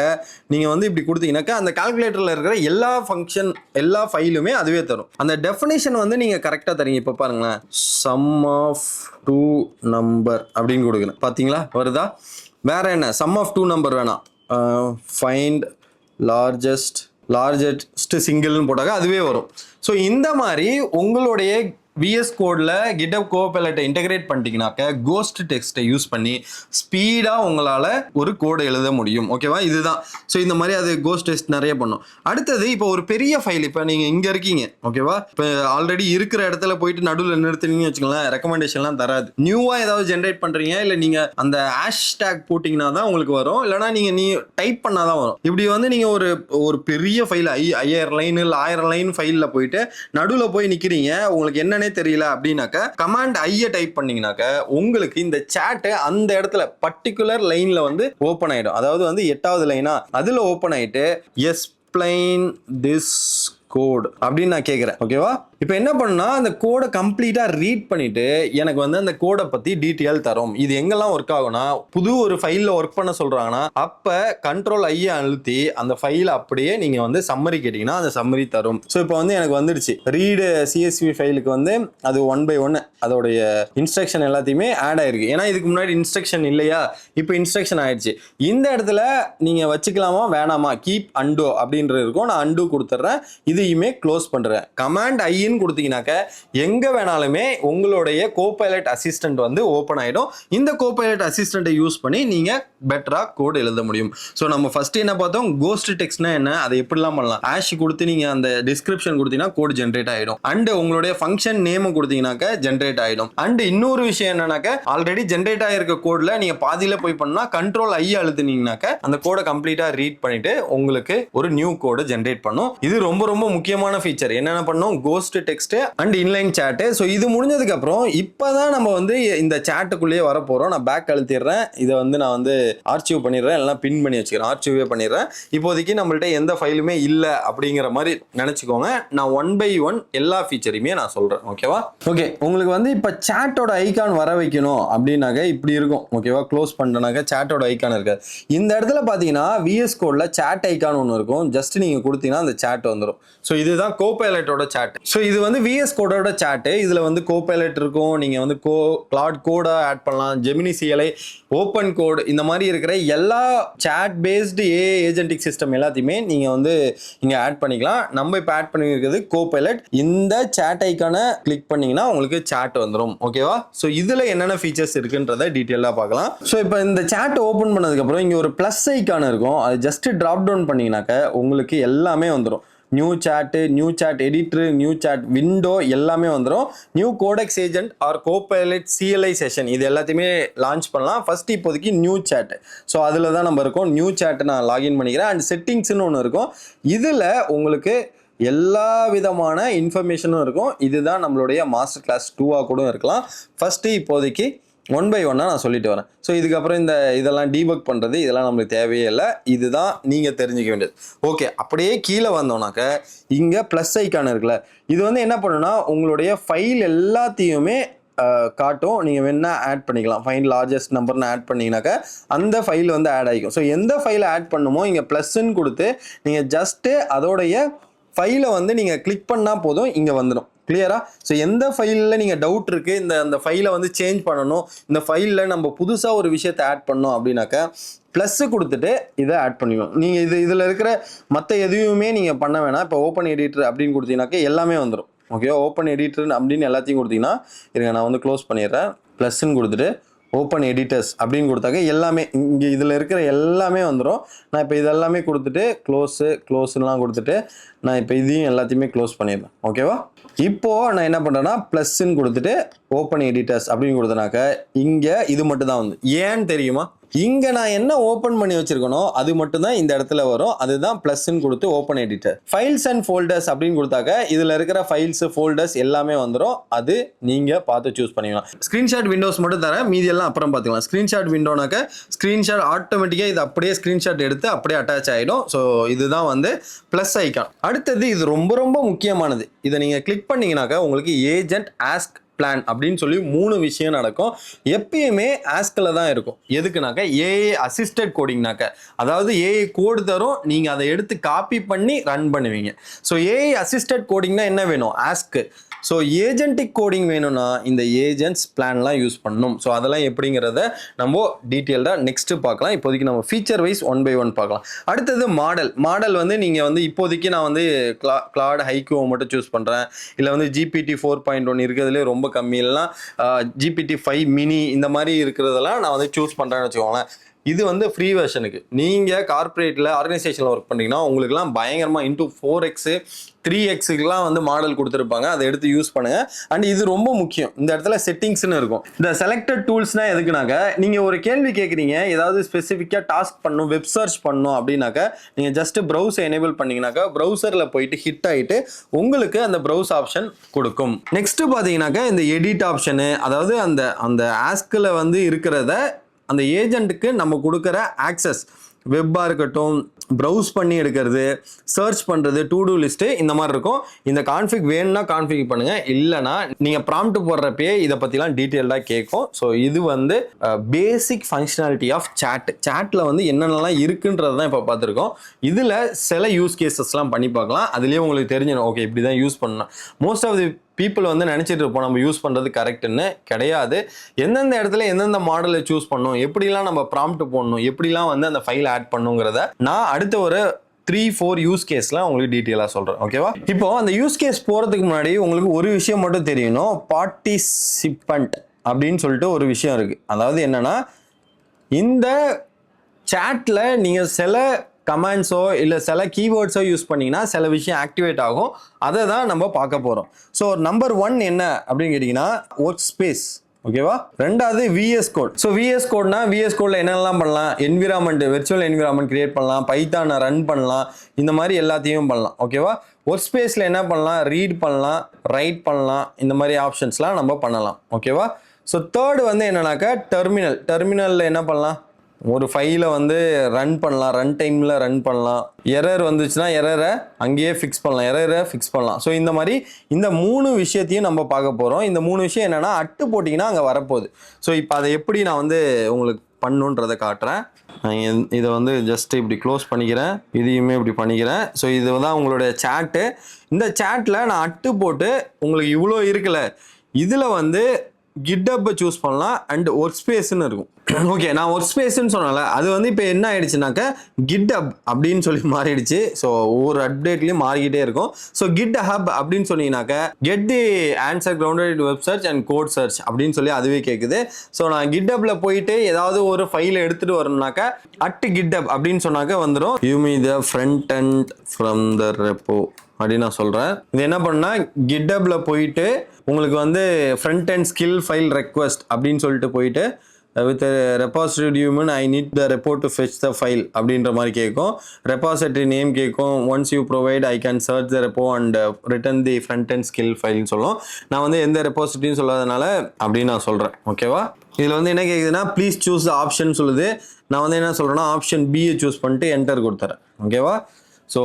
நீங்கள் வந்து இப்படி கொடுத்தீங்கன்னாக்கா அந்த கால்குலேட்டரில் இருக்கிற எல்லா ஃபைலுமே அதுவே தரும். அந்த டெஃபினேஷன் வந்து நீங்கள் கரெக்டாக தரீங்க. இப்போ பாருங்களேன், சம் ஆஃப் 2 நம்பர் அப்படின்னு கொடுக்குறேன், பார்த்தீங்களா வருதா? வேற என்ன, சம் ஆஃப் 2 நம்பர் வேணாம், ஃபைண்ட் லார்ஜஸ்ட் சிங்கிள்னு போட்டாக்க அதுவே வரும். ஸோ இந்த மாதிரி உங்களுடைய VS கோடில் GitHub Copilot இன்டெகிரேட் பண்ணிட்டீங்கன்னாக்க கோஸ்ட் டெக்ஸ்ட்டை யூஸ் பண்ணி ஸ்பீடாக உங்களால் ஒரு கோடை எழுத முடியும். ஓகேவா? இதுதான். ஸோ இந்த மாதிரி அது கோஸ்ட் டெக்ஸ்ட் நிறைய பண்ணும். அடுத்தது, இப்போ ஒரு பெரிய ஃபைல், இப்போ நீங்கள் இங்கே இருக்கீங்க, ஓகேவா? இப்போ ஆல்ரெடி இருக்கிற இடத்துல போயிட்டு நடுவில் நிறுத்தினீங்கன்னு வச்சுக்கலாம், ரெக்கமெண்டேஷன்லாம் தராது. நியூவாக ஏதாவது ஜென்ரேட் பண்ணுறீங்க, இல்லை நீங்கள் அந்த ஹேஷ்டேக் போட்டிங்கன்னா தான் உங்களுக்கு வரும், இல்லைனா நீ டைப் பண்ணால் தான் வரும். இப்படி வந்து நீங்கள் ஒரு பெரிய ஃபைல் 5000 லைன் இல்லை 1000 லைன் ஃபைலில் போயிட்டு நடுவில் போய் நிற்கிறீங்க, உங்களுக்கு என்னன்னே தெரியல அப்படின்னாக்க கமாண்ட் ஐயை டைப் பண்ணீங்கன்னாக்க உங்களுக்கு இந்த சாட் அந்த இடத்துல பர்டிகுலர் லைன்ல வந்து ஓபன் ஆயிடும். அதாவது வந்து 8வது லைனா அதுல ஓபன் ஆயிட்டு எக்ஸ்பிளைன் திஸ் கோட் அப்படின்னு நான் கேட்குறேன். ஓகேவா? இப்போ என்ன பண்ணா, அந்த கோடை கம்ப்ளீட்டாக ரீட் பண்ணிட்டு எனக்கு வந்து அந்த கோடை பற்றி டீட்டெயில் தரும். இது எங்கெல்லாம் ஒர்க் ஆகும்னா, புது ஒரு ஃபைலில் ஒர்க் பண்ண சொல்கிறாங்கன்னா அப்போ கண்ட்ரோல் ஐயை அழுத்தி அந்த ஃபைலை அப்படியே நீங்கள் வந்து சம்மரி கேட்டிங்கன்னா அந்த சம்மரி தரும். ஸோ இப்போ வந்து எனக்கு வந்துடுச்சு, ரீடு CSV ஃபைலுக்கு வந்து அது 1 by 1 அதோடைய இன்ஸ்ட்ரக்ஷன் எல்லாத்தையுமே ஆட் ஆயிருக்கு. ஏன்னா இதுக்கு முன்னாடி இன்ஸ்ட்ரக்ஷன் இல்லையா, இப்போ இன்ஸ்ட்ரக்ஷன் ஆயிடுச்சு. இந்த இடத்துல நீங்கள் வச்சுக்கலாமா வேணாமா, கீப் அண்டோ அப்படின்றது இருக்கும். நான் அண்டோ கொடுத்துட்றேன், இதையுமே க்ளோஸ் பண்ணுறேன். கமாண்ட் ஐ கொடுத்தீங்கன்னாக்க எங்க வேணாலுமே உங்களுடைய கோபைலட் அசிஸ்டன்ட் வந்து ஓபன் ஆயிடும். இந்த கோபைலட் அசிஸ்டன்ட்டை யூஸ் பண்ணி நீங்க பெட்டரா கோட் எழுத முடியும். ஸோ நம்ம ஃபர்ஸ்ட் என்ன பார்த்தோம், கோஸ்ட் டெக்ஸ்ட்னா என்ன, அதை எப்படிலாம் பண்ணலாம். ஆஷ் கொடுத்து நீங்க அந்த டிஸ்கிரிப்ஷன் கொடுத்தீங்கன்னா கோட் ஜென்ரேட் ஆயிடும். அண்ட் உங்களுடைய ஃபங்க்ஷன் நேம் கொடுத்தீங்கன்னாக்க ஜென்ரேட் ஆயிடும். அண்ட் இன்னொரு விஷயம் என்னன்னாக்க, ஆல்ரெடி ஜென்ரேட் ஆயிருக்க கோட்ல நீங்க பாதியில போய் பண்ணா கண்ட்ரோல் ஐ அழுத்தினீங்கன்னாக்க அந்த கோடை கம்ப்ளீட்டா ரீட் பண்ணிட்டு உங்களுக்கு ஒரு நியூ கோடு ஜென்ரேட் பண்ணும். இது ரொம்ப ரொம்ப முக்கியமான ஃபீச்சர். என்னென்ன பண்ணும், ghost text and inline chat. So இது முடிஞ்சதுக்கு அப்புறம் இப்பதான் நம்ம வந்து இந்த சாட்டுக்குள்ளேயே வர போறோம். நான் பேக் அழுத்திடுறேன், இதை வந்து நான் வந்து ஆர்ச்சிவ் பண்ணிடுறேன், எல்லாம் பின் பண்ணி வச்சுக்கிறேன், ஆர்ச்சிவே பண்ணிடுறேன். இப்போதைக்கு நம்மள்ட்ட எந்த ஃபைலுமே இல்லை அப்படிங்கிற மாதிரி நினைச்சுக்கோங்க. நான் 1 by 1 எல்லா ஃபீச்சரையுமே நான் சொல்றேன். ஓகேவா? ஓகே, உங்களுக்கு வந்து இப்போ சாட்டோட ஐகான் வர வைக்கணும் அப்படின்னாக்க இப்படி இருக்கும். ஓகேவா? க்ளோஸ் பண்ணனாக்க சாட்டோட ஐகான் இருக்காது. இந்த இடத்துல பார்த்தீங்கன்னா VS கோட்ல சாட் ஐகான் ஒன்று இருக்கும். ஜஸ்ட் நீங்க கொடுத்தீங்கன்னா அந்த சாட் வந்துடும். ஸோ இதுதான் கோபைலட்டோட சாட். ஸோ இது வந்து VS கோடோட சாட்டு. இதுல வந்து கோபைலட் இருக்கும், நீங்க வந்து கிளாட் கோடா ஆட் பண்ணலாம், ஜெமினி CLI, ஓப்பன் கோட், இந்த மாதிரி இருக்கிற எல்லா சாட் பேஸ்டு ஏஜென்டிக் சிஸ்டம் எல்லாத்தையுமே நீங்க வந்து இங்க ஆட் பண்ணிக்கலாம். நம்ம இப்போ ஆட் பண்ணிருக்கிறது கோபைலட். இந்த சாட் ஐக்கான கிளிக் பண்ணீங்கன்னா உங்களுக்கு சாட் வந்துடும். ஓகேவா? ஸோ இதுல என்னென்ன ஃபீச்சர்ஸ் இருக்குன்றத டீட்டெயிலாக பார்க்கலாம். ஸோ இப்போ இந்த சாட் ஓப்பன் பண்ணதுக்கு அப்புறம் இங்க ஒரு பிளஸ் ஐக்கான இருக்கும், அது ஜஸ்ட் டிராப் டவுன் பண்ணீங்கன்னாக்க உங்களுக்கு எல்லாமே வந்துடும். New chat editor, new chat window எல்லாமே வந்துடும். New Codex agent or Copilot CLI session, இது எல்லாத்தையுமே லான்ச் பண்ணலாம். ஃபர்ஸ்ட் இப்போதைக்கு நியூ சாட். ஸோ அதில் தான் நம்ம இருக்கோம். நியூ சாட் நான் லாகின் பண்ணிக்கிறேன். அண்ட் செட்டிங்ஸ்னு ஒன்று இருக்கும், இதில் உங்களுக்கு எல்லா விதமான இன்ஃபர்மேஷனும் இருக்கும். இதுதான் நம்மளுடைய மாஸ்டர் கிளாஸ் 2 கூட இருக்கலாம். ஃபர்ஸ்ட் இப்போதைக்கு 1 by 1 நான் சொல்லிட்டு வரேன். ஸோ இதுக்கப்புறம் இதெல்லாம் டீபக் பண்ணுறது இதெல்லாம் நம்மளுக்கு தேவையே இல்லை. இதுதான் நீங்கள் தெரிஞ்சுக்க வேண்டியது. ஓகே, அப்படியே கீழே வந்தோம்னாக்க இங்கே ப்ளஸ் ஐக்கான் இருக்குல்ல, இது வந்து என்ன பண்ணுன்னா உங்களுடைய ஃபைல் எல்லாத்தையுமே காட்டும். நீங்கள் வேணா ஆட் பண்ணிக்கலாம். ஃபைண்ட் லார்ஜஸ்ட் நம்பர்னு ஆட் பண்ணிங்கனாக்கா அந்த ஃபைல் வந்து ஆட் ஆகிக்கும். ஸோ எந்த ஃபைலை ஆட் பண்ணுமோ இங்கே ப்ளஸ்ன்னு கொடுத்து நீங்கள் ஜஸ்ட்டு அதோடைய ஃபைலை வந்து நீங்கள் கிளிக் பண்ணால் போதும், இங்கே வந்துடும். கிளியரா? ஸோ எந்த ஃபைலில் நீங்கள் டவுட் இருக்குது, அந்த ஃபைலை வந்து சேஞ்ச் பண்ணணும், இந்த ஃபைலில் நம்ம புதுசாக ஒரு விஷயத்தை ஆட் பண்ணோம் அப்படின்னாக்கா ப்ளஸ்ஸு கொடுத்துட்டு இதை ஆட் பண்ணிக்கணும். நீங்கள் இதில் இருக்கிற மற்ற எதுவுமே நீங்கள் பண்ண வேணாம். இப்போ ஓப்பன் எடிட்டர் அப்படின்னு கொடுத்தீங்கன்னாக்கா எல்லாமே வந்துடும். ஓகே, ஓப்பன் எடிட்டர் அப்படின்னு எல்லாத்தையும் கொடுத்தீங்கன்னா இருங்க, நான் வந்து க்ளோஸ் பண்ணிடுறேன். ப்ளஸ்ன்னு கொடுத்துட்டு ஓப்பன் எடிட்டர்ஸ் அப்படின்னு கொடுத்தாக்க எல்லாமே இங்கே இதில் இருக்கிற எல்லாமே வந்துடும். நான் இப்போ இதெல்லாமே கொடுத்துட்டு க்ளோஸுலாம் கொடுத்துட்டு நான் இப்போ இதையும் எல்லாத்தையுமே க்ளோஸ் பண்ணிடுறேன். ஓகேவா? இப்போ நான் என்ன பண்றேன்னா பிளஸ்ன்னு கொடுத்துட்டு ஓப்பன் எடிட்டர்ஸ் அப்படின்னு கொடுத்தனாக்க இங்க இது மட்டும் தான் வந்து ஏன்னு தெரியுமா? இங்க நான் என்ன ஓபன் பண்ணி வச்சிருக்கனோ அது மட்டும் தான் இந்த இடத்துல வரும். அதுதான் பிளஸ்ன்னு கொடுத்து open editor. Files and folders அப்படின்னு கொடுத்தாக்க இதுல இருக்கிற ஃபைல்ஸ் ஃபோல்டர்ஸ் எல்லாமே வந்துடும். அது நீங்க பார்த்து சூஸ் பண்ணிக்கலாம். ஸ்கிரீன்ஷாட் விண்டோஸ் மட்டும் தரேன், மீதி எல்லாம் அப்புறம் பார்த்துக்கலாம். ஸ்கிரீன்ஷாட் விண்டோனாக்க ஸ்கிரீன்ஷாட் ஆட்டோமேட்டிக்கா இது அப்படியே ஸ்கிரீன்ஷாட் எடுத்து அப்படியே அட்டாச் ஆயிடும். ஸோ இதுதான் வந்து பிளஸ் ஐக்கான். அடுத்தது இது ரொம்ப ரொம்ப முக்கியமானது. இதை நீங்க கிளிக் பண்ணீங்கன்னாக்க உங்களுக்கு ஏஜென்ட் ஆஸ்க் பிளான் அப்படின்னு சொல்லி 3 விஷயம் நடக்கும். எப்பயுமே ஆஸ்கில் தான் இருக்கும். எதுக்குனாக்க ஏஐ அசிஸ்டட் கோடிங்னாக்க, அதாவது ஏஐ கோடு தரும், நீங்கள் அதை எடுத்து காப்பி பண்ணி ரன் பண்ணுவீங்க. ஸோ ஏஐ அசிஸ்டட் கோடிங்னா என்ன வேணும்? ஆஸ்க்கு. ஸோ ஏஜென்டிக் கோடிங் வேணும்னா இந்த ஏஜென்ட்ஸ் பிளான்லாம் யூஸ் பண்ணணும். ஸோ அதெல்லாம் எப்படிங்கிறத நம்ம டீட்டெயில்டாக நெக்ஸ்ட் பார்க்கலாம். இப்போதைக்கு நம்ம ஃபீச்சர் வைஸ் 1 by 1 பார்க்கலாம். அடுத்தது மாடல் வந்து நீங்கள் வந்து இப்போதைக்கு நான் வந்து கிளாட் ஹைக்கூவை மட்டும் சூஸ் பண்ணுறேன். இல்லை வந்து GPT 4.1 இருக்கிறதுலே ரொம்ப கம்மி, இல்லைனா GPT 5 மினி இந்த மாதிரி இருக்கிறதெல்லாம் நான் வந்து சூஸ் பண்ணுறேன்னு வச்சுக்கோங்களேன். இது வந்து ஃப்ரீ வெர்ஷனுக்கு. நீங்கள் கார்பரேட்டில் ஆர்கனைசேஷனில் ஒர்க் பண்ணிங்கன்னா உங்களுக்குலாம் பயங்கரமாக into 4x 3xக்குலாம் வந்து மாடல் கொடுத்துருப்பாங்க. அதை எடுத்து யூஸ் பண்ணுங்கள். அண்ட் இது ரொம்ப முக்கியம், இந்த இடத்துல செட்டிங்ஸ்னு இருக்கும். இந்த செலக்டட் டூல்ஸ்னால் எதுக்குனாக்க, நீங்கள் ஒரு கேள்வி கேட்குறீங்க, ஏதாவது ஸ்பெசிஃபிக்காக டாஸ்க் பண்ணணும், வெப் சர்ச் பண்ணணும் அப்படின்னாக்க நீங்கள் ஜஸ்ட் ப்ரௌசர் எனேபிள் பண்ணிங்கனாக்கா ப்ரௌசரில் போயிட்டு ஹிட் ஆகிட்டு உங்களுக்கு அந்த ப்ரௌஸ் ஆப்ஷன் கொடுக்கும். நெக்ஸ்ட் பார்த்தீங்கன்னாக்கா இந்த எடிட் ஆப்ஷனு, அதாவது அந்த ஆஸ்கில் வந்து இருக்கிறத அந்த ஏஜென்ட்டுக்கு நம்ம கொடுக்குற ஆக்சஸ், வெப்பாக இருக்கட்டும், ப்ரௌஸ் பண்ணி எடுக்கிறது, சர்ச் பண்ணுறது, டு டூ லிஸ்ட்டு இந்த மாதிரி இருக்கும். இந்த கான்ஃபிக் வேணும்னா கான்ஃபிக் பண்ணுங்கள், இல்லைனா நீங்கள் ப்ராம்ப்ட் போடுறப்பயே இதை பற்றிலாம் டீட்டெயில்டாக கேட்கும். ஸோ இது வந்து பேசிக் ஃபங்க்ஷனாலிட்டி ஆஃப் சேட்டில் வந்து என்னென்னலாம் இருக்குன்றது தான் இப்போ பார்த்துருக்கோம். இதில் சில யூஸ் கேசஸ்லாம் பண்ணி பார்க்கலாம். அதுலேயே உங்களுக்கு தெரிஞ்சிடும், ஓகே இப்படி தான் யூஸ் பண்ணணும். மோஸ்ட் ஆஃப் தி பீப்புள் வந்து நினச்சிட்டு இருப்போம் நம்ம யூஸ் பண்ணுறது கரெக்டுன்னு. கிடையாது. எந்தெந்த இடத்துல எந்தெந்த மாடலை சூஸ் பண்ணணும், எப்படிலாம் நம்ம ப்ராம்ப்ட் போடணும், எப்படிலாம் வந்து அந்த ஃபைல் ஆட் பண்ணுங்கிறத நான் அடுத்த ஒரு 3-4 யூஸ் கேஸ்லாம் உங்களுக்கு டீட்டெயிலாக சொல்கிறேன். ஓகேவா? இப்போ அந்த யூஸ் கேஸ் போகிறதுக்கு முன்னாடி உங்களுக்கு ஒரு விஷயம் மட்டும் தெரியணும். பார்ட்டிசிபண்ட் அப்படின்னு சொல்லிட்டு ஒரு விஷயம் இருக்குது. அதாவது என்னன்னா, இந்த சேட்டில் நீங்கள் சில கமெண்ட்ஸோ இல்லை சில கீவேர்ட்ஸோ யூஸ் பண்ணிங்கன்னா சில விஷயம் ஆக்டிவேட் ஆகும். அதை தான் நம்ம பார்க்க போகிறோம். ஸோ நம்பர் 1 என்ன அப்படின்னு கேட்டிங்கன்னா ஒர்க் ஸ்பேஸ். ஓகேவா? ரெண்டாவது விஎஸ் கோட். ஸோ விஎஸ் கோட்னா விஎஸ் கோடில் என்னெல்லாம் பண்ணலாம்? என்விரான்மெண்ட், வெர்ச்சுவல் என்விரான்மெண்ட் கிரியேட் பண்ணலாம், பைத்தானை ரன் பண்ணலாம், இந்த மாதிரி எல்லாத்தையும் பண்ணலாம். ஓகேவா? ஒர்க் ஸ்பேஸில் என்ன பண்ணலாம்? ரீட் பண்ணலாம், ரைட் பண்ணலாம், இந்த மாதிரி ஆப்ஷன்ஸ்லாம் நம்ம பண்ணலாம். ஓகேவா? ஸோ தேர்டு வந்து என்னன்னாக்கா டெர்மினலில் என்ன பண்ணலாம்? ஒரு ஃபைலை வந்து ரன் பண்ணலாம், ரன் டைமில் ரன் பண்ணலாம். எரர் வந்துச்சுன்னா எரரை அங்கேயே ஃபிக்ஸ் பண்ணலாம். ஸோ இந்த மாதிரி இந்த 3 விஷயத்தையும் நம்ம பார்க்க போகிறோம். இந்த 3 விஷயம் என்னென்னா அட்டு போட்டிங்கன்னா அங்கே வரப்போகுது. ஸோ இப்போ அதை எப்படி நான் வந்து உங்களுக்கு பண்ணுன்றதை காட்டுறேன். இதை வந்து ஜஸ்ட் இப்படி க்ளோஸ் பண்ணிக்கிறேன், இதையுமே இப்படி பண்ணிக்கிறேன். ஸோ இது தான் உங்களுடைய சேட்டு. இந்த சேட்டில் நான் அட்டு போட்டு உங்களுக்கு இவ்வளோ இருக்குல்ல, இதில் வந்து கிட்டப்பை சூஸ் பண்ணலாம் அண்ட் ஒர்க் ஸ்பேஸ்ன்னு இருக்கும். ஓகே, நான் ஒர்க் ஸ்பேஸ்ன்னு சொன்னால அது வந்து இப்போ என்ன ஆயிடுச்சுனாக்க கிட்டப் அப்படின்னு சொல்லி மாறிடுச்சு. ஸோ ஒவ்வொரு அப்டேட்லையும் மாறிக்கிட்டே இருக்கும். ஸோ கிட் ஹப் அப்படின்னு சொன்னீங்கன்னாக்க get the answer grounded web search and code search அப்படின்னு சொல்லி அதுவே கேட்குது. ஸோ நான் கிட்டப்ல போயிட்டு ஏதாவது ஒரு ஃபைலை எடுத்துட்டு வரணும்னாக்க @github அப்படின்னு சொன்னாக்க வந்துடும். You me the front and from the repo அப்படின்னு நான் சொல்கிறேன். இது என்ன பண்ணால் கிட்டப்ல போயிட்டு உங்களுக்கு வந்து frontend skill file request அப்படின்னு சொல்லிட்டு போயிட்டு with repository human I need the repo to fetch the file அப்படின்ற மாதிரி கேட்கும். ரெபாசிட்டரி நேம் கேட்கும். Once you provide I can search the repo and return the frontend skill ஃபைல்னு சொல்லும். நான் வந்து எந்த ரெபாசிட்டரியும் சொல்லாதனால அப்படின்னு நான் சொல்கிறேன். ஓகேவா? இதில் வந்து என்ன கேட்குதுன்னா ப்ளீஸ் சூஸ் ஆப்ஷன் சொல்லுது. நான் வந்து என்ன சொல்கிறேன்னா ஆப்ஷன் பியை சூஸ் பண்ணிட்டு என்டர் கொடுத்துறேன். ஓகேவா? ஸோ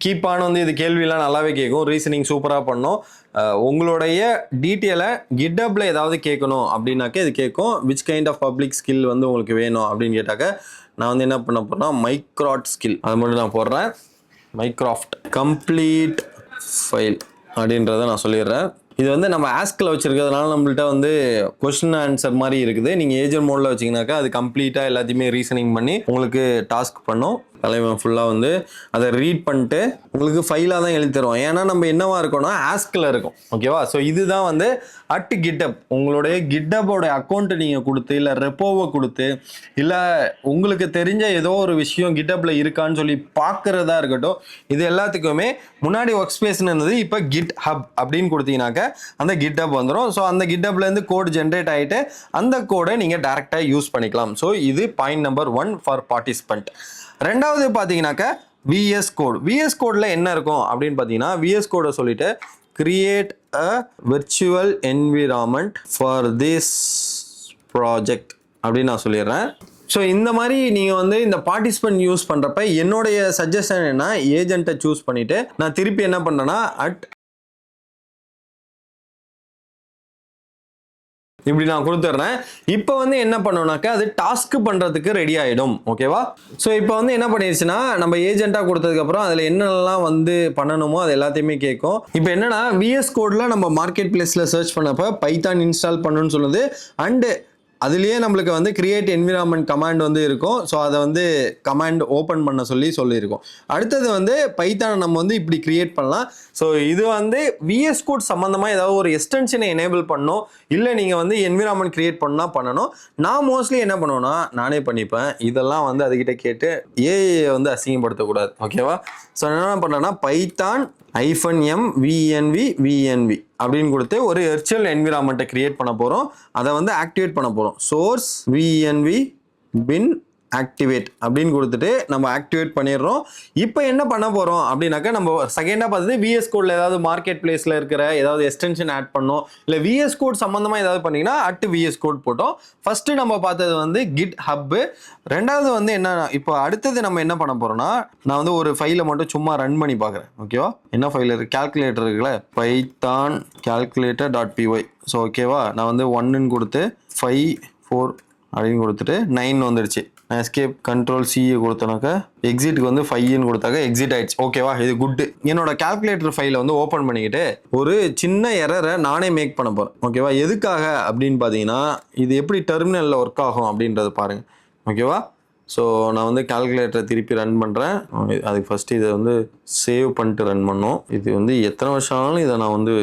கீப்பான வந்து இது கேள்வியெல்லாம் நல்லாவே கேட்கும். ரீசனிங் சூப்பராக பண்ணோம். உங்களுடைய டீட்டெயிலை கிட்டப்பில் ஏதாவது கேட்கணும் அப்படின்னாக்க இது கேட்கும். Which kind of public skill வந்து உங்களுக்கு வேணும் அப்படின்னு கேட்டாக்க நான் வந்து என்ன பண்ண போகிறேன்னா மைக்ராட் ஸ்கில் அது மட்டும் நான் போடுறேன். மைக்ராஃப்ட் கம்ப்ளீட் ஃபைல் அப்படின்றத நான் சொல்லிடுறேன். இது வந்து நம்ம ஆஸ்கில் வச்சிருக்கிறதுனால நம்மள்ட்ட வந்து கொஸ்டின் ஆன்சர் மாதிரி இருக்குது. நீங்கள் ஏஜென்ட் மோடில் வச்சிங்கனாக்கா அது கம்ப்ளீட்டாக எல்லாத்தையுமே ரீசனிங் பண்ணி உங்களுக்கு டாஸ்க் பண்ணும். தலைவன் ஃபுல்லாக வந்து அதை ரீட் பண்ணிட்டு உங்களுக்கு ஃபைலாக தான் எழுதி தருவோம். ஏன்னா நம்ம என்னவா இருக்கோம்னா ஆஸ்கில் இருக்கும். ஓகேவா? ஸோ இதுதான் வந்து அட் கிட்டப். உங்களுடைய கிட்டப்போட அக்கௌண்ட்டு நீங்கள் கொடுத்து இல்லை ரெப்போவை கொடுத்து இல்லை உங்களுக்கு தெரிஞ்ச ஏதோ ஒரு விஷயம் கிட்டப்பில் இருக்கான்னு சொல்லி பார்க்குறதா இருக்கட்டும், இது எல்லாத்துக்குமே முன்னாடி ஒர்க் ஸ்பேஸ்னு இருந்தது, இப்போ கிட் ஹப் அப்படின்னு கொடுத்தீங்கன்னாக்க அந்த கிட்டப் வந்துடும். ஸோ அந்த கிட்டப்லேருந்து கோட் ஜென்ரேட் ஆகிட்டு அந்த கோடை நீங்கள் டேரெக்டாக யூஸ் பண்ணிக்கலாம். ஸோ இது பாயிண்ட் நம்பர் 1 ஃபார் பார்ட்டிசிபெண்ட். ரெண்டாவது பார்த்தீங்கன்னாக்க VS கோட். VS கோட்ல என்ன இருக்கும் அப்படின்னு பார்த்தீங்கன்னா, VS கோடை சொல்லிட்டு create a virtual environment for this project அப்படின்னு நான் சொல்லிடுறேன். ஸோ இந்த மாதிரி நீங்கள் வந்து இந்த பார்ட்டிசிபென்ட் யூஸ் பண்ணுறப்ப என்னுடைய சஜஷன் என்ன, ஏஜென்ட்டை சூஸ் பண்ணிவிட்டு நான் திருப்பி என்ன பண்ணுறேன்னா இப்படி நான் கொடுத்துட்றேன். இப்போ வந்து என்ன பண்ணோம்னாக்கா அது டாஸ்க் பண்ணுறதுக்கு ரெடி ஆகிடும். ஓகேவா? ஸோ இப்போ வந்து என்ன பண்ணிடுச்சுன்னா நம்ம ஏஜென்ட்டாக கொடுத்ததுக்கப்புறம் அதில் என்னென்னலாம் வந்து பண்ணணுமோ அது எல்லாத்தையுமே கேட்கும். இப்போ என்னன்னா VS கோடில் நம்ம மார்க்கெட் பிளேஸில் சர்ச் பண்ணப்போ பைத்தான் இன்ஸ்டால் பண்ணணும்னு சொல்லுது. அண்டு அதுலேயே நம்மளுக்கு வந்து கிரியேட் என்விரான்மெண்ட் கமாண்ட் வந்து இருக்கும். ஸோ அதை வந்து கமாண்ட் ஓப்பன் பண்ண சொல்லியிருக்கோம். அடுத்தது வந்து பைத்தானை நம்ம வந்து இப்படி கிரியேட் பண்ணலாம். ஸோ இது வந்து VS கோட் சம்மந்தமாக ஏதாவது ஒரு எக்ஸ்டென்ஷனை எனேபிள் பண்ணணும், இல்லை நீங்கள் வந்து என்விரான்மெண்ட் கிரியேட் பண்ணணும். நான் மோஸ்ட்லி என்ன பண்ணுவேன்னா நானே பண்ணிப்பேன். இதெல்லாம் வந்து அதுக்கிட்ட கேட்டு ஏஐ வந்து அசிங்கப்படுத்தக்கூடாது. ஓகேவா? ஸோ என்ன பண்ணுறேன்னா பைத்தான் -mvenv அப்படின்னு கொடுத்து ஒரு விர்ச்சுவல் என்விரான்மெண்ட்டை கிரியேட் பண்ண போகிறோம். அதை வந்து ஆக்டிவேட் பண்ண போகிறோம். சோர்ஸ் venv bin ஆக்டிவேட் அப்படின்னு கொடுத்துட்டு நம்ம ஆக்டிவேட் பண்ணிடுறோம். இப்போ என்ன பண்ண போகிறோம் அப்படின்னாக்கா நம்ம செகண்டாக பார்த்தது VS கோடில் ஏதாவது மார்க்கெட் பிளேஸில் இருக்கிற ஏதாவது எக்ஸ்டென்ஷன் ஆட் பண்ணோம், இல்லை VS கோட் சம்மந்தமாக ஏதாவது பண்ணிங்கன்னா VS கோட் போட்டோம். ஃபஸ்ட்டு நம்ம பார்த்தது வந்து கிட் ஹப்பு. ரெண்டாவது வந்து என்ன, இப்போ அடுத்தது நம்ம என்ன பண்ண போகிறோம்னா நான் வந்து ஒரு ஃபைலை மட்டும் சும்மா ரன் பண்ணி பார்க்குறேன். ஓகேவா? என்ன ஃபைல் இருக்குது, கால்குலேட்டர் இருக்குல்ல, பைத்தான் calculator.py. ஸோ ஓகேவா? நான் வந்து 1ன்னு கொடுத்து 5 4 அப்படின்னு கொடுத்துட்டு 9 வந்துடுச்சு. எஸ்கேப் கண்ட்ரோல் C கொடுத்தனாக்கா எக்ஸிட்டுக்கு வந்து 5ன்னு கொடுத்தாக்க எக்ஸிட் ஆயிடுச்சு. ஓகேவா? இது குட்டு. என்னோட கால்குலேட்டர் ஃபைலை வந்து ஓப்பன் பண்ணிக்கிட்டு ஒரு சின்ன எரரை நானே மேக் பண்ண போகிறேன். ஓகேவா? எதுக்காக அப்படின்னு பார்த்தீங்கன்னா இது எப்படி டெர்மினலில் ஒர்க் ஆகும் அப்படின்றத பாருங்கள். ஓகேவா? ஸோ நான் வந்து கால்குலேட்டரை திருப்பி ரன் பண்ணுறேன். அதுக்கு ஃபஸ்ட்டு இதை வந்து சேவ் பண்ணிட்டு ரன் பண்ணோம். இது வந்து எத்தனை வருஷம் ஆனாலும் இதை நான் வந்து